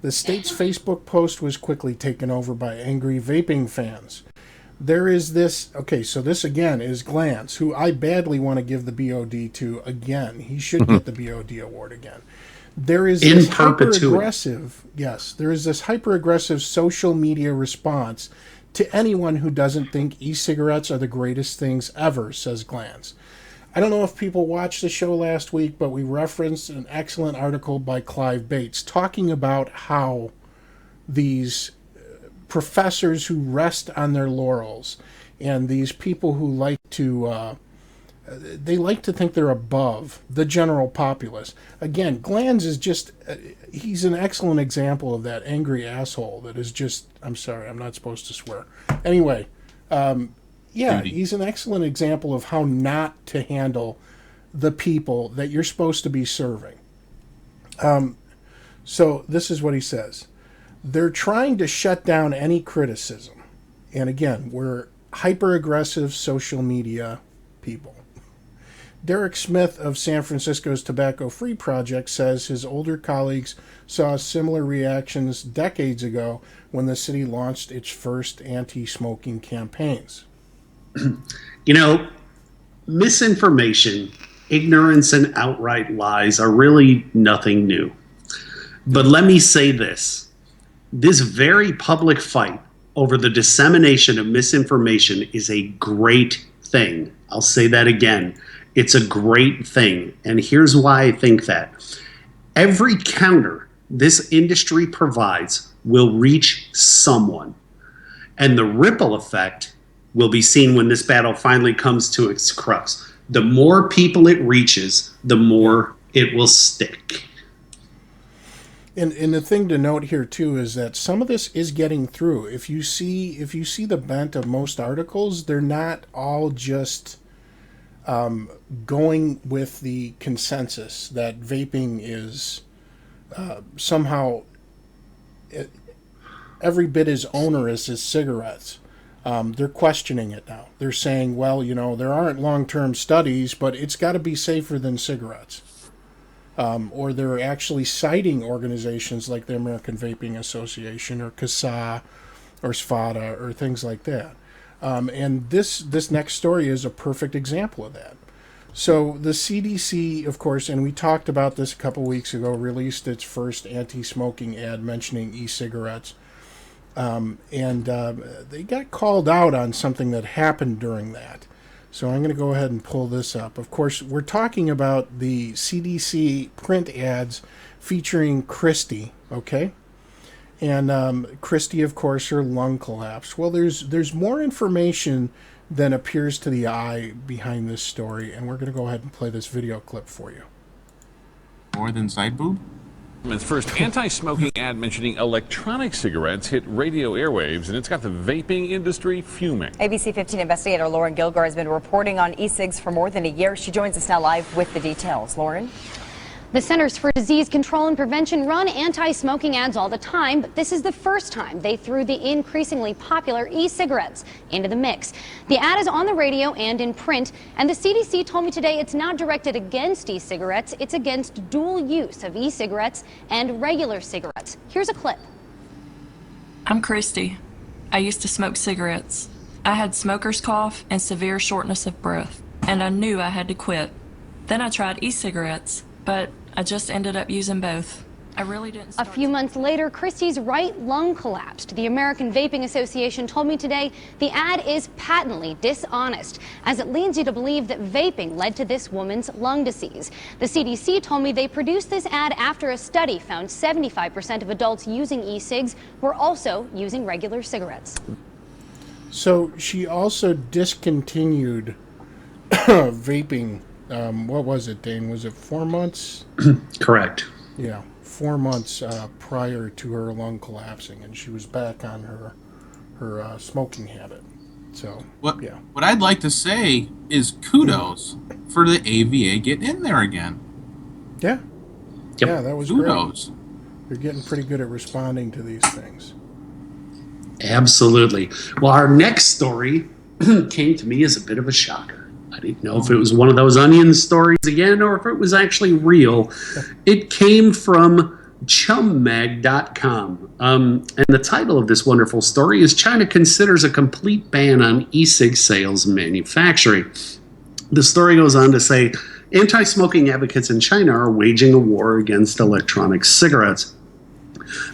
A: The state's Facebook post was quickly taken over by angry vaping fans. There is this, okay, so this again is Glantz, who I badly want to give the BOD to again. He should get the BOD award again. There is this hyper-aggressive, yes, there is this hyper-aggressive social media response to anyone who doesn't think e-cigarettes are the greatest things ever, says Glantz. I don't know if people watched the show last week, but we referenced an excellent article by Clive Bates talking about how these professors who rest on their laurels and these people who like to think they're above the general populace. Again, Glantz is just he's an excellent example of that angry asshole that is just, I'm sorry, I'm not supposed to swear. Anyway, yeah, he's an excellent example of how not to handle the people that you're supposed to be serving. So this is what he says. They're trying to shut down any criticism. And again, we're hyper-aggressive social media people. Derek Smith of San Francisco's Tobacco Free Project says his older colleagues saw similar reactions decades ago when the city launched its first anti-smoking campaigns.
B: You know, misinformation, ignorance, and outright lies are really nothing new. But let me say this. This very public fight over the dissemination of misinformation is a great thing. I'll say that again. It's a great thing. And here's why I think that. Every counter this industry provides will reach someone. And the ripple effect will be seen when this battle finally comes to its crux. The more people it reaches, the more it will stick.
A: And the thing to note here too is that some of this is getting through. If you see the bent of most articles, they're not all just going with the consensus that vaping is somehow every bit as onerous as cigarettes. They're questioning it now. They're saying, well, you know, there aren't long-term studies, but it's got to be safer than cigarettes. Or they're actually citing organizations like the American Vaping Association or CASA or SFATA or things like that. And this next story is a perfect example of that. So the CDC, of course, and we talked about this a couple weeks ago, released its first anti-smoking ad mentioning e-cigarettes. And they got called out on something that happened during that. So I'm going to go ahead and pull this up. Of course, we're talking about the CDC print ads featuring Christy, okay? And Christy, of course, her lung collapse. Well, there's more information than appears to the eye behind this story, and we're going to go ahead and play this video clip for you.
C: More than side boob?
G: Its first anti-smoking ad mentioning electronic cigarettes hit radio airwaves, and it's got the vaping industry fuming.
H: ABC 15 investigator Lauren Gilgar has been reporting on e-cigs for more than a year. She joins us now live with the details. Lauren?
I: The Centers for Disease Control and Prevention run anti-smoking ads all the time, but this is the first time they threw the increasingly popular e-cigarettes into the mix. The ad is on the radio and in print, and the CDC told me today it's not directed against e-cigarettes, it's against dual use of e-cigarettes and regular cigarettes. Here's a clip.
J: I'm Christy. I used to smoke cigarettes. I had smoker's cough and severe shortness of breath, and I knew I had to quit. Then I tried e-cigarettes, but I just ended up using both. I really didn't
I: A few months later, Christy's right lung collapsed. The American Vaping Association told me today the ad is patently dishonest, as it leads you to believe that vaping led to this woman's lung disease. The CDC told me they produced this ad after a study found 75% of adults using e-cigs were also using regular cigarettes.
A: So she also discontinued vaping. What was it, Dane? Was it 4 months?
B: Correct.
A: Yeah, 4 months prior to her lung collapsing, and she was back on her smoking habit. So
C: What
A: yeah,
C: what I'd like to say is kudos for the AVA getting in there again.
A: yeah,
B: Yep.
A: yeah, that was
C: Kudos.
A: great. They're getting pretty good at responding to these things.
B: Absolutely. Well, our next story came to me as a bit of a shocker. I didn't know if it was one of those onion stories again or if it was actually real. It came from chummag.com. And the title of this wonderful story is China Considers a Complete Ban on E-cig Sales and Manufacturing. The story goes on to say, anti-smoking advocates in China are waging a war against electronic cigarettes.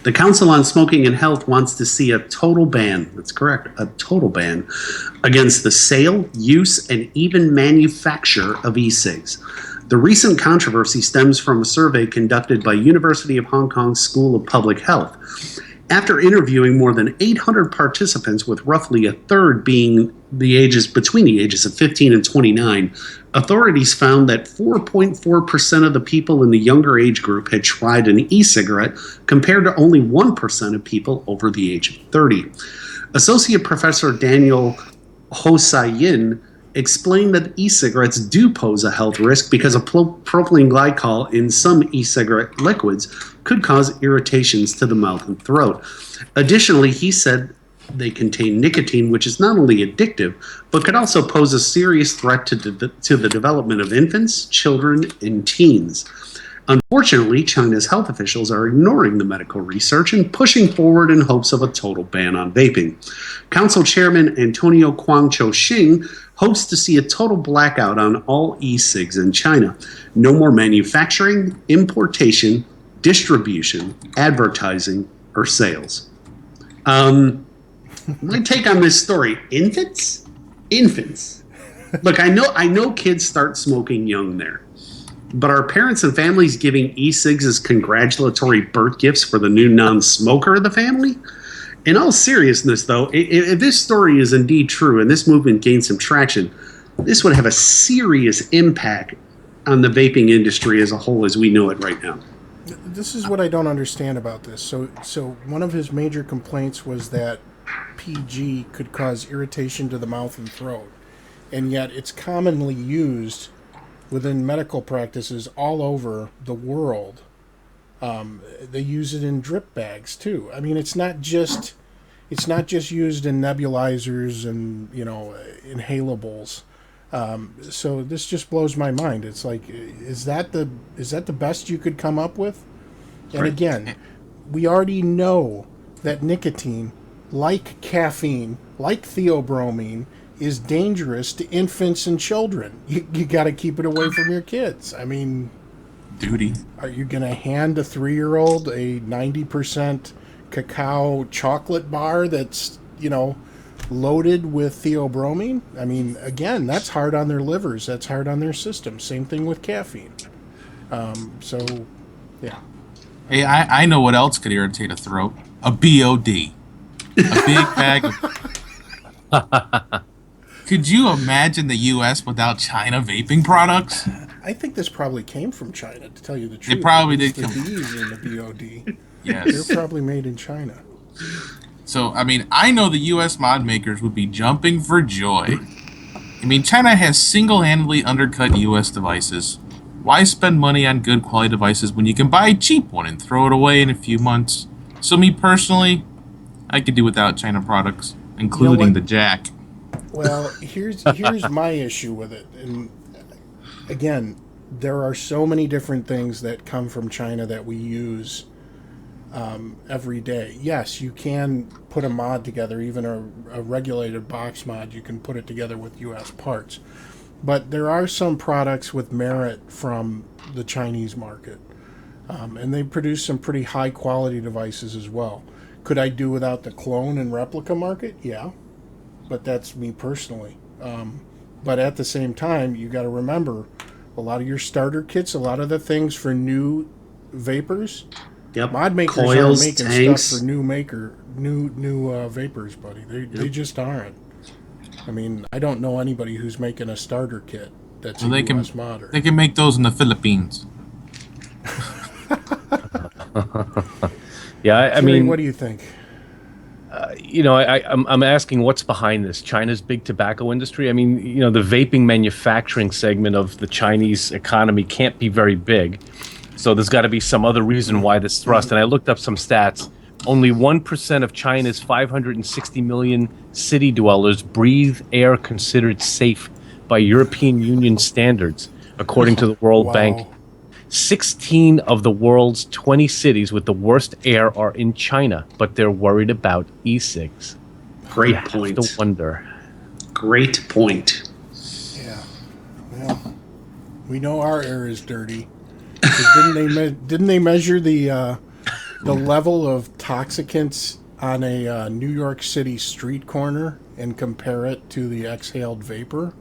B: The Council on Smoking and Health wants to see a total ban, that's correct, a total ban, against the sale, use, and even manufacture of e-cigs. The recent controversy stems from a survey conducted by University of Hong Kong School of Public Health. After interviewing more than 800 participants, with roughly a third being between the ages of 15 and 29, authorities found that 4.4% of the people in the younger age group had tried an e-cigarette, compared to only 1% of people over the age of 30. Associate Professor Daniel Hosayin explained that e-cigarettes do pose a health risk because of propylene glycol in some e-cigarette liquids could cause irritations to the mouth and throat. Additionally, he said they contain nicotine, which is not only addictive, but could also pose a serious threat to the development of infants, children, and teens. Unfortunately, China's health officials are ignoring the medical research and pushing forward in hopes of a total ban on vaping. Council Chairman Antonio Kwang Cho-shing hopes to see a total blackout on all e-cigs in China. No more manufacturing, importation, distribution, advertising, or sales. My take on this story: infants. Look, I know kids start smoking young there, but are parents and families giving e-cigs as congratulatory birth gifts for the new non-smoker of the family? In all seriousness, though, if this story is indeed true and this movement gains some traction, this would have a serious impact on the vaping industry as a whole as we know it right now.
A: This is what I don't understand about this. So one of his major complaints was that PG could cause irritation to the mouth and throat, and yet it's commonly used within medical practices all over the world. They use it in drip bags too. I mean, it's not just used in nebulizers and inhalables. So this just blows my mind. It's like, is that the best you could come up with? And again, we already know that nicotine, like caffeine, like theobromine, is dangerous to infants and children. You got to keep it away from your kids. I mean,
C: Duty.
A: are you going to hand a 3-year-old a 90% cacao chocolate bar that's, loaded with theobromine? I mean, again, that's hard on their livers. That's hard on their system. Same thing with caffeine. So, yeah.
C: Hey, I know what else could irritate a throat. A BOD. A big bag of... Could you imagine the U.S. without China vaping products?
A: I think this probably came from China, to tell you the truth.
C: It probably
A: It's
C: did
A: the
C: come.
A: D's in the BOD.
C: Yes.
A: They're probably made in China.
C: So, I mean, I know the U.S. mod makers would be jumping for joy. I mean, China has single-handedly undercut U.S. devices. Why spend money on good quality devices when you can buy a cheap one and throw it away in a few months? So me personally, I could do without China products, including the jack.
A: Well, here's my issue with it. And again, there are so many different things that come from China that we use every day. Yes, you can put a mod together, even a regulated box mod. You can put it together with U.S. parts. But there are some products with merit from the Chinese market. And they produce some pretty high-quality devices as well. Could I do without the clone and replica market? Yeah. But that's me personally. But at the same time, you got to remember, a lot of your starter kits, a lot of the things for new vapors, mod makers
B: Coils,
A: aren't making
B: tanks.
A: stuff for new vapors, buddy. They just aren't. I mean, I don't know anybody who's making a starter kit that's a US modder.
C: They can make those in the Philippines.
D: Yeah, I
A: Jerry,
D: mean,
A: what do you think?
D: I'm asking what's behind this. China's big tobacco industry. I mean, the vaping manufacturing segment of the Chinese economy can't be very big. So there's got to be some other reason why this thrust. And I looked up some stats. Only 1% of China's 560 million city dwellers breathe air considered safe by European Union standards, according to the World Bank. 16 of the world's 20 cities with the worst air are in China, but they're worried about e-cigs.
B: Great point.
D: To wonder.
B: Great point.
A: Yeah. Well, we know our air is dirty. Didn't they measure the level of toxicants on a New York City street corner and compare it to the exhaled vapor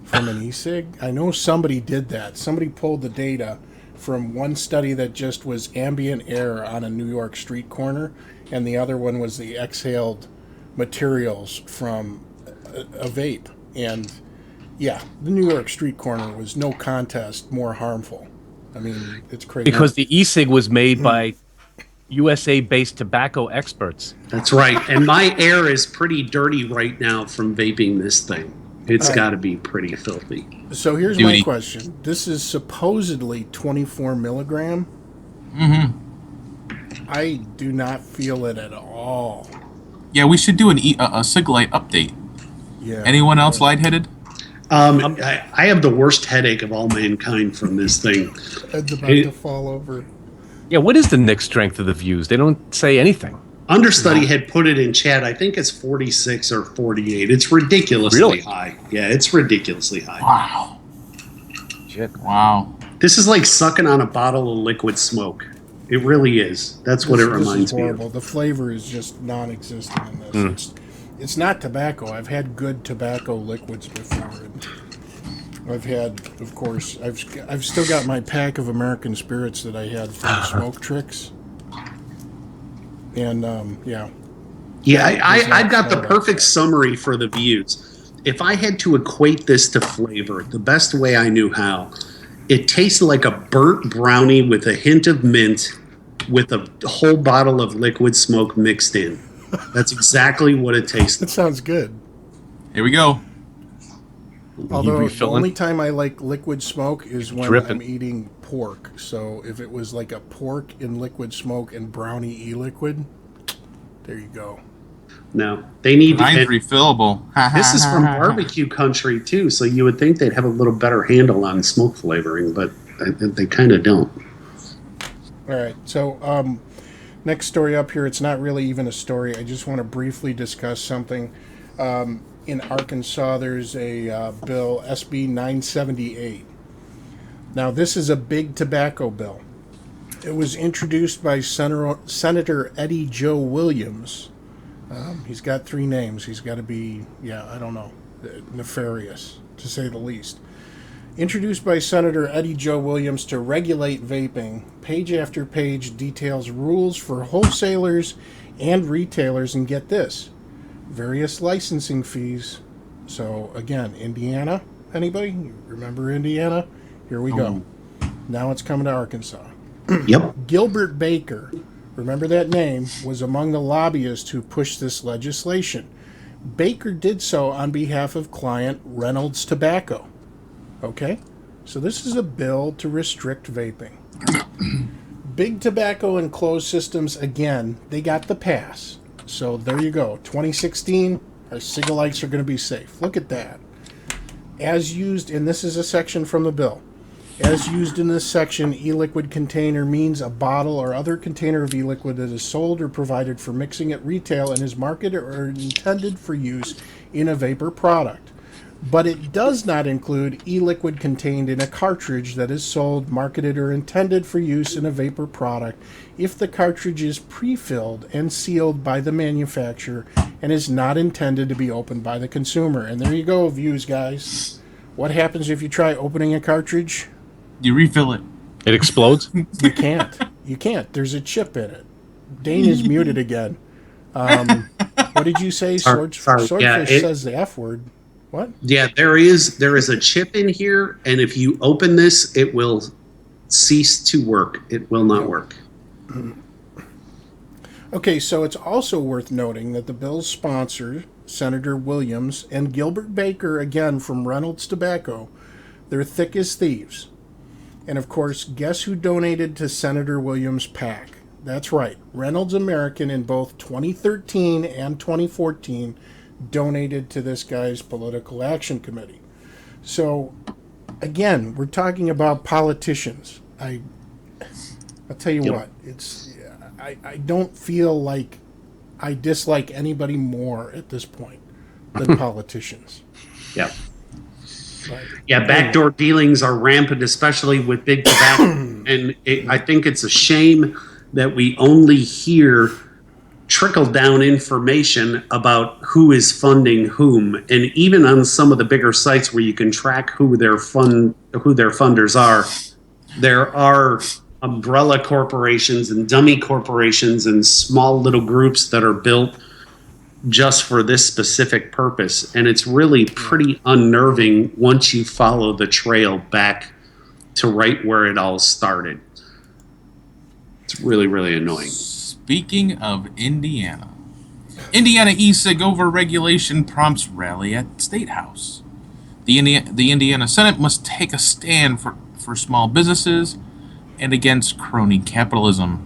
A: from an e-cig? I know somebody did that. Somebody pulled the data from one study that just was ambient air on a New York street corner, and the other one was the exhaled materials from a vape. And yeah, the New York street corner was no contest more harmful. I mean, it's crazy.
D: Because the e-cig was made by USA-based tobacco experts.
B: That's right. And my air is pretty dirty right now from vaping this thing. It's got to be pretty filthy.
A: So here's my question. This is supposedly 24 milligram. I do not feel it at all.
C: Yeah, we should do a cig light update.
A: Yeah.
C: Anyone else lightheaded?
B: I have the worst headache of all mankind from this thing.
A: It's about to fall over.
D: Yeah, what is the NIC strength of the views? They don't say anything.
B: Understudy had put it in chat. I think it's 46 or 48. It's ridiculously high. Yeah, it's ridiculously high.
C: Wow.
D: Shit.
C: Wow.
B: This is like sucking on a bottle of liquid smoke. It really is. That's what it reminds me of.
A: The flavor is just non-existent in this. It's not tobacco. I've had good tobacco liquids before. I've had, of course, I've still got my pack of American Spirits that I had from Smoke Tricks. And, yeah.
B: Yeah, I've got the perfect summary for the views. If I had to equate this to flavor, the best way I knew how, it tastes like a burnt brownie with a hint of mint with a whole bottle of liquid smoke mixed in. That's exactly what it tastes
A: That sounds good.
C: Here we go.
A: Although the only time I like liquid smoke is when
D: Drippin'.
A: I'm eating pork. So if it was like a pork in liquid smoke and brownie e-liquid, there you go.
B: No, they need to.
C: Mine's refillable.
B: This is from barbecue country too, so you would think they'd have a little better handle on smoke flavoring, but they kind of don't.
A: All right, so next story up here, it's not really even a story. I just want to briefly discuss something. In Arkansas, there's a bill, SB 978. Now, this is a big tobacco bill. It was introduced by Senator Eddie Joe Williams. He's got three names. He's got to be, I don't know, nefarious, to say the least. Introduced by Senator Eddie Joe Williams to regulate vaping, page after page details rules for wholesalers and retailers, and get this, various licensing fees. So, again, Indiana, anybody? You remember Indiana? Here we go. Now it's coming to Arkansas.
B: Yep.
A: Gilbert Baker, remember that name, was among the lobbyists who pushed this legislation. Baker did so on behalf of client Reynolds Tobacco. Okay? So this is a bill to restrict vaping. Big Tobacco and closed systems, again, they got the pass. So there you go. 2016, our cig-a-likes are going to be safe. Look at that. As used, and this is a section from the bill. As used in this section, e-liquid container means a bottle or other container of e-liquid that is sold or provided for mixing at retail and is marketed or intended for use in a vapor product. But it does not include e-liquid contained in a cartridge that is sold, marketed, or intended for use in a vapor product if the cartridge is pre-filled and sealed by the manufacturer and is not intended to be opened by the consumer. And there you go, views, guys. What happens if you try opening a cartridge?
C: You refill it.
D: It explodes?
A: You can't. You can't. There's a chip in it. Dane is muted again. What did you say? Swordfish says the F word. What?
B: Yeah, there is a chip in here, and if you open this, it will cease to work. It will not work.
A: Okay, so it's also worth noting that the bill's sponsor, Senator Williams and Gilbert Baker, again from Reynolds Tobacco, they're thick as thieves. And of course, guess who donated to Senator Williams' PAC? That's right, Reynolds American in both 2013 and 2014 donated to this guy's political action committee. So, again, we're talking about politicians. I'll tell you what, I don't feel like I dislike anybody more at this point than politicians.
B: Yeah. Yeah, backdoor dealings are rampant, especially with big tobacco. And I think it's a shame that we only hear trickle-down information about who is funding whom. And even on some of the bigger sites where you can track who their funders are, there are umbrella corporations and dummy corporations and small little groups that are built just for this specific purpose. And it's really pretty unnerving once you follow the trail back to right where it all started. It's really, really annoying.
C: Speaking of Indiana e-cig over-regulation prompts rally at State House. The Indiana Senate must take a stand for small businesses and against crony capitalism.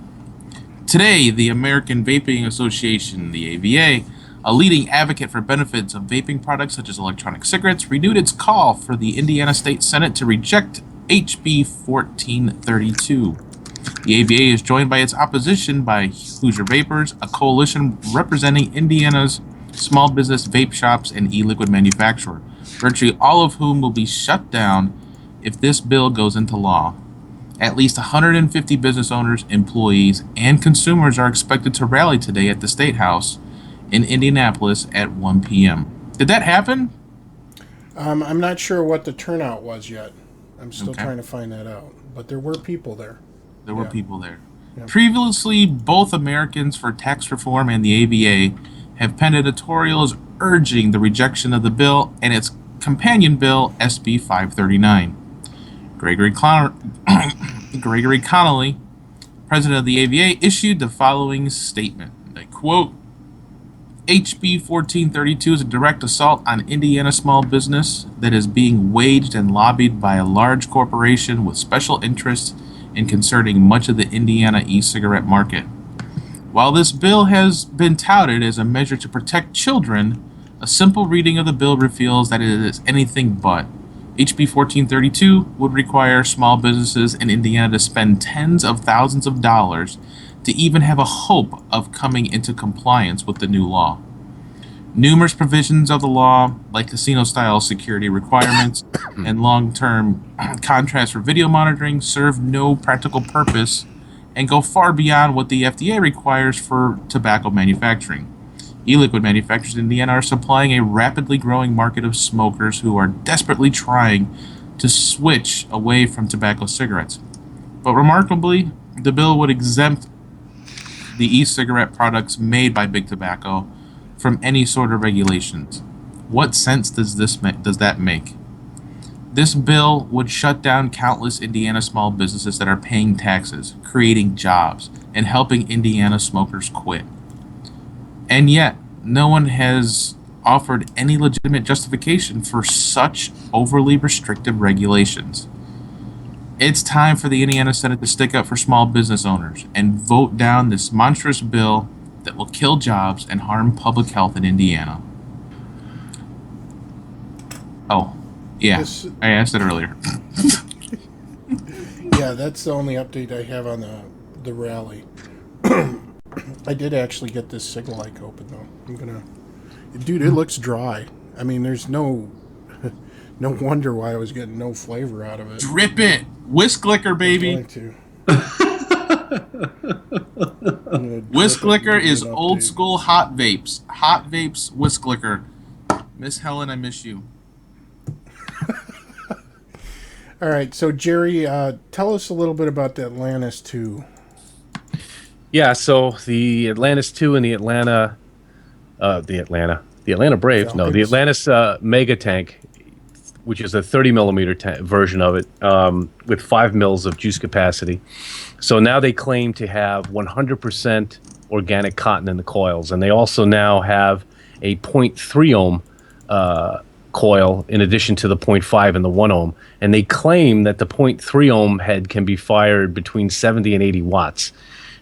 C: Today, the American Vaping Association, the AVA, a leading advocate for benefits of vaping products such as electronic cigarettes, renewed its call for the Indiana State Senate to reject HB 1432. The AVA is joined by its opposition by Hoosier Vapors, a coalition representing Indiana's small business vape shops and e-liquid manufacturer, virtually all of whom will be shut down if this bill goes into law. At least 150 business owners, employees, and consumers are expected to rally today at the State House in Indianapolis at 1 p.m. Did that happen?
A: I'm not sure what the turnout was yet. I'm still trying to find that out. But there were people there.
C: There were people there. Yeah. Previously, both Americans for Tax Reform and the AVA have penned editorials urging the rejection of the bill and its companion bill, SB 539. Gregory Connolly, president of the AVA, issued the following statement. I quote, HB 1432 is a direct assault on Indiana small business that is being waged and lobbied by a large corporation with special interests in concerning much of the Indiana e-cigarette market. While this bill has been touted as a measure to protect children, a simple reading of the bill reveals that it is anything but. HB 1432 would require small businesses in Indiana to spend tens of thousands of dollars to even have a hope of coming into compliance with the new law. Numerous provisions of the law, like casino-style security requirements and long-term contracts for video monitoring, serve no practical purpose and go far beyond what the FDA requires for tobacco manufacturing. E-liquid manufacturers in Indiana are supplying a rapidly growing market of smokers who are desperately trying to switch away from tobacco cigarettes. But remarkably, the bill would exempt the e-cigarette products made by Big Tobacco from any sort of regulations. What sense does that make? This bill would shut down countless Indiana small businesses that are paying taxes, creating jobs, and helping Indiana smokers quit. And yet, no one has offered any legitimate justification for such overly restrictive regulations. It's time for the Indiana Senate to stick up for small business owners and vote down this monstrous bill that will kill jobs and harm public health in Indiana. Oh, yeah, I asked it earlier.
A: Yeah, that's the only update I have on the rally. I did actually get this signal light open though. Dude, it looks dry. I mean, there's no wonder why I was getting no flavor out of it.
C: Drip it, whisk liquor, baby. Whisk liquor is old school hot vapes. Hot vapes, whisk liquor. Miss Helen, I miss you.
A: All right, so Jerry, tell us a little bit about the Atlantis 2.
D: Yeah, so the Atlantis 2 and the Atlanta Braves. No, the Atlantis Mega Tank. which is a 30 millimeter version of it, with 5 mils of juice capacity. So now they claim to have 100% organic cotton in the coils, and they also now have a 0.3 ohm coil in addition to the 0.5 and the 1 ohm. And they claim that the 0.3 ohm head can be fired between 70 and 80 watts.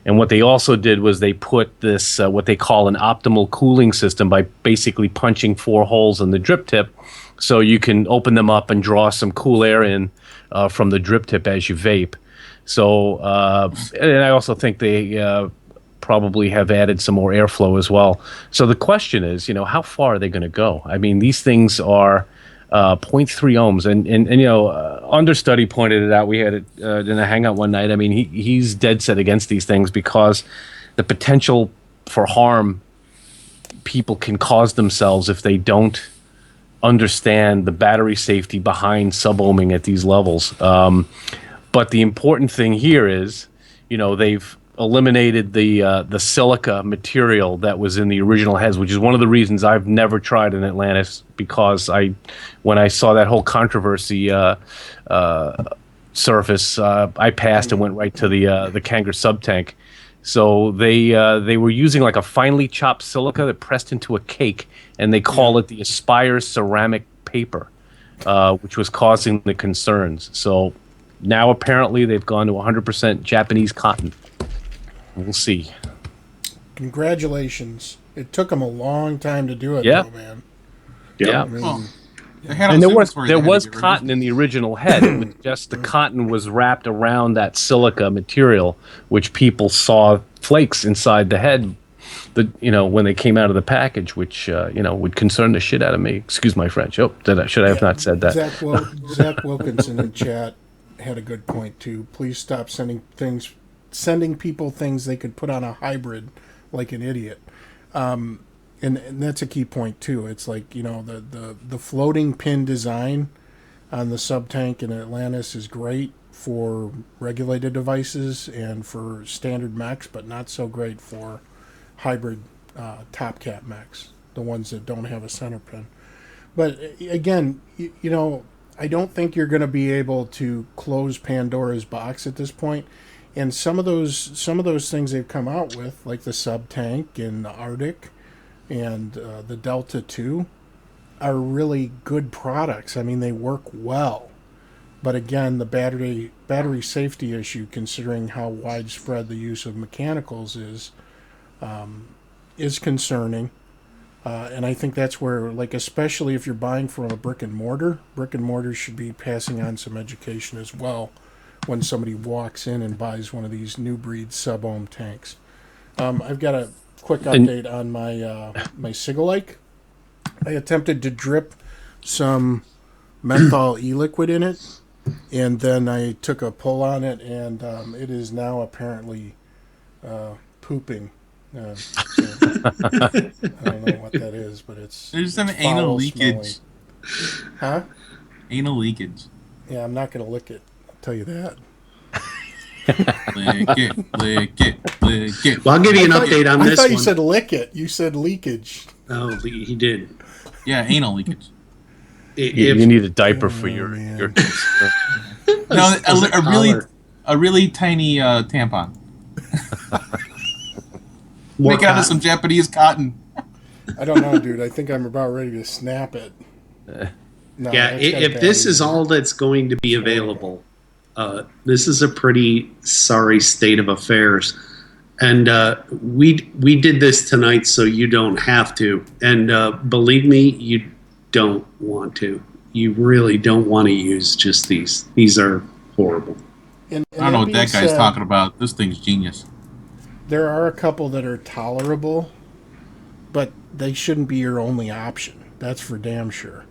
D: And what they also did was they put this, what they call an optimal cooling system, by basically punching 4 holes in the drip tip, so you can open them up and draw some cool air in from the drip tip as you vape. So, and I also think they probably have added some more airflow as well. So the question is, how far are they going to go? I mean, these things are 0.3 ohms, and understudy pointed it out. We had it in a hangout one night. I mean, he's dead set against these things because the potential for harm people can cause themselves if they don't understand the battery safety behind sub-ohming at these levels. But the important thing here is, they've eliminated the silica material that was in the original heads, which is one of the reasons I've never tried an Atlantis, because when I saw that whole controversy surface, I passed and went right to the Kanger sub tank. So they were using like a finely chopped silica that pressed into a cake, and they call it the Aspire ceramic paper, which was causing the concerns. So now apparently they've gone to 100% Japanese cotton. We'll see.
A: Congratulations. It took them a long time to do it, though, man.
D: Yeah.
A: I mean,
C: Well,
D: and there was cotton in the original head. It was just the cotton was wrapped around that silica material, which people saw flakes inside the head, when they came out of the package, which would concern the shit out of me. Excuse my French. Oh, should I have not said that?
A: Zach Wilkinson in chat had a good point too. Please stop sending people things they could put on a hybrid like an idiot. And that's a key point too. It's like, the floating pin design on the sub tank in Atlantis is great for regulated devices and for standard mechs, but not so great for hybrid top cap mechs, the ones that don't have a center pin. But again, I don't think you're going to be able to close Pandora's box at this point. And some of those things they've come out with, like the sub tank and the Arctic and the Delta 2, are really good products. I mean, they work well. But again, the battery safety issue, considering how widespread the use of mechanicals is concerning. And I think that's where, especially if you're buying from a brick and mortar should be passing on some education as well when somebody walks in and buys one of these new breed sub-ohm tanks. I've got a quick update on my Cig-a-like. I attempted to drip some menthol e-liquid in it, and then I took a pull on it, and it is now apparently pooping. So, I don't know what that is, but
C: there's some anal leakage.
A: Smelling. Huh?
C: Anal leakage.
A: Yeah, I'm not going to lick it. I'll tell you that.
C: Lick it.
B: Well, I'll give you an update on this one.
A: I thought you said lick it. You said leakage.
B: Oh, he did.
C: Yeah, anal leakage.
D: You need a diaper for your
C: No, a really tiny tampon. Make it out of some Japanese cotton.
A: I don't know, dude. I think I'm about ready to snap it. No,
B: Yeah, if this is all that's going to be available, this is a pretty sorry state of affairs. And we did this tonight so you don't have to. And believe me, you don't want to. You really don't want to use just these. These are horrible.
A: And
C: I don't know what that guy's talking about. This thing's genius.
A: There are a couple that are tolerable, but they shouldn't be your only option. That's for damn sure.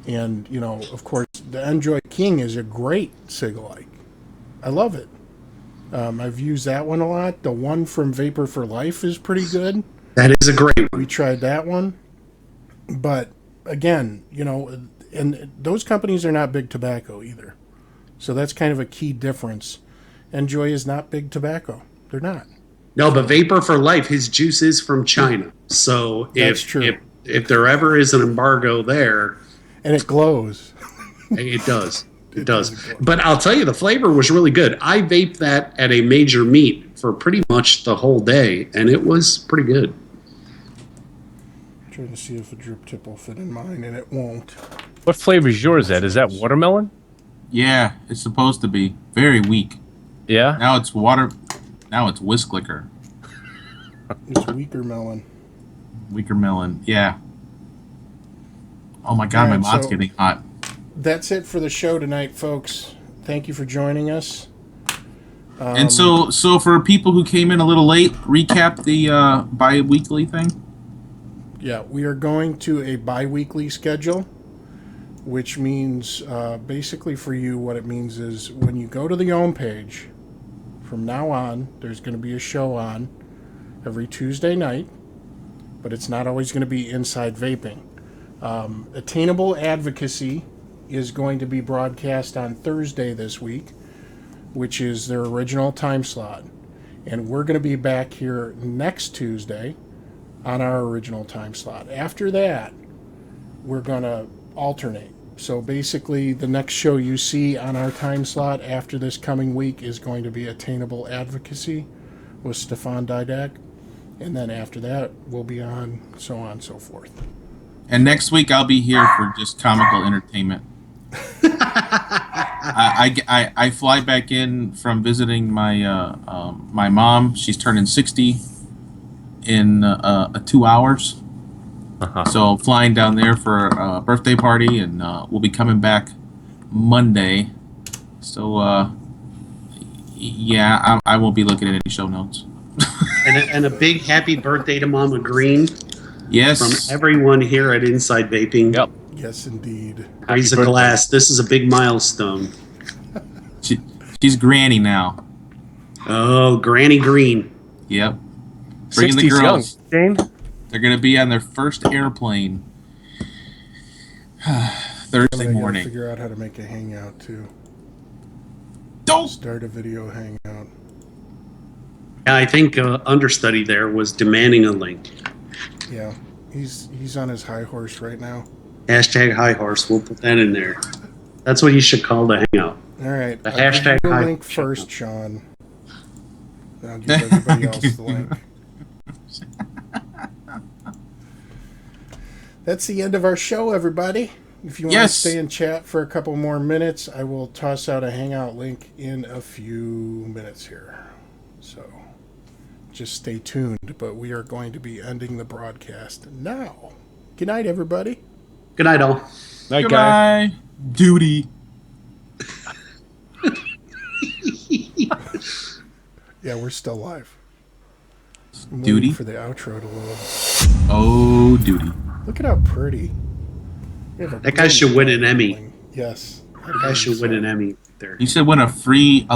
A: And, of course, the Enjoy King is a great Cig-a-like. I love it. I've used that one a lot. The one from Vapor for Life is pretty good.
B: That is a great one.
A: We tried that one. But, again, and those companies are not big tobacco either. So that's kind of a key difference. Enjoy is not big tobacco. They're not.
B: No, but Vapor for Life, his juice is from China. So
A: That's true.
B: If there ever is an embargo there,
A: and it glows.
B: It does. It does. But I'll tell you, the flavor was really good. I vaped that at a major meet for pretty much the whole day, and it was pretty good.
A: I'm trying to see if a drip tip will fit in mine, and it won't.
D: What flavor is yours, Ed? Is that watermelon?
C: Yeah, it's supposed to be very weak.
D: Yeah.
C: Now it's water. Now it's whisk liquor.
A: It's weaker melon.
C: Weaker melon. Yeah. Oh my God, my
A: Alright,
C: mod's
A: so-
C: getting hot.
A: That's it for the show tonight, folks. Thank you for joining us.
C: And so for people who came in a little late, recap the bi-weekly thing.
A: Yeah, we are going to a bi-weekly schedule, which means basically for you, what it means is when you go to the home page, from now on, there's going to be a show on every Tuesday night, but it's not always going to be Inside Vaping. Attainable Advocacy is going to be broadcast on Thursday this week, which is their original time slot. And we're going to be back here next Tuesday on our original time slot. After that, we're going to alternate. So basically, the next show you see on our time slot after this coming week is going to be Attainable Advocacy with Stefan Didak. And then after that, we'll be on, so on and so forth.
C: And next week I'll be here for just comical entertainment. I fly back in from visiting my my mom. She's turning 60 in 2 hours. So flying down there for a birthday party, and we'll be coming back Monday. So yeah, I won't be looking at any show notes.
B: And a big happy birthday to Mama Green.
C: Yes.
B: From everyone here at Inside Vaping.
D: Yep.
A: Yes, indeed.
B: Raise a glass. This is a big milestone.
C: She's granny now.
B: Oh, Granny Green.
C: Yep. Bringing the
D: 60's
C: girls.
D: young, Dane.
C: They're going to be on their first airplane Thursday
A: I gotta
C: morning.
A: figure out how to make a hangout too.
C: Don't
A: Start a video hangout.
B: Yeah, I think understudy there was demanding a link.
A: Yeah, he's on his high horse right now.
B: Hashtag high horse. We'll put that in there. That's what you should call the hangout.
A: All right,
B: The
A: I'll give
B: hashtag
A: you the
B: high
A: link
B: horse.
A: first, Sean. I'll give everybody else the link. That's the end of our show, everybody. If you want
C: Yes.
A: to stay and chat for a couple more minutes, I will toss out a hangout link in a few minutes here. So just stay tuned, but we are going to be ending the broadcast now. Good night, everybody.
B: Good night, all.
D: Night, guy.
C: Goodbye. Duty.
A: Yeah, we're still live. I'm
C: Duty?
A: waiting for the outro to load.
C: Oh, duty.
A: Look at how pretty. We have a
B: That guy should win an Emmy.
A: Yes.
B: That guy should win an Emmy there.
C: You said win a free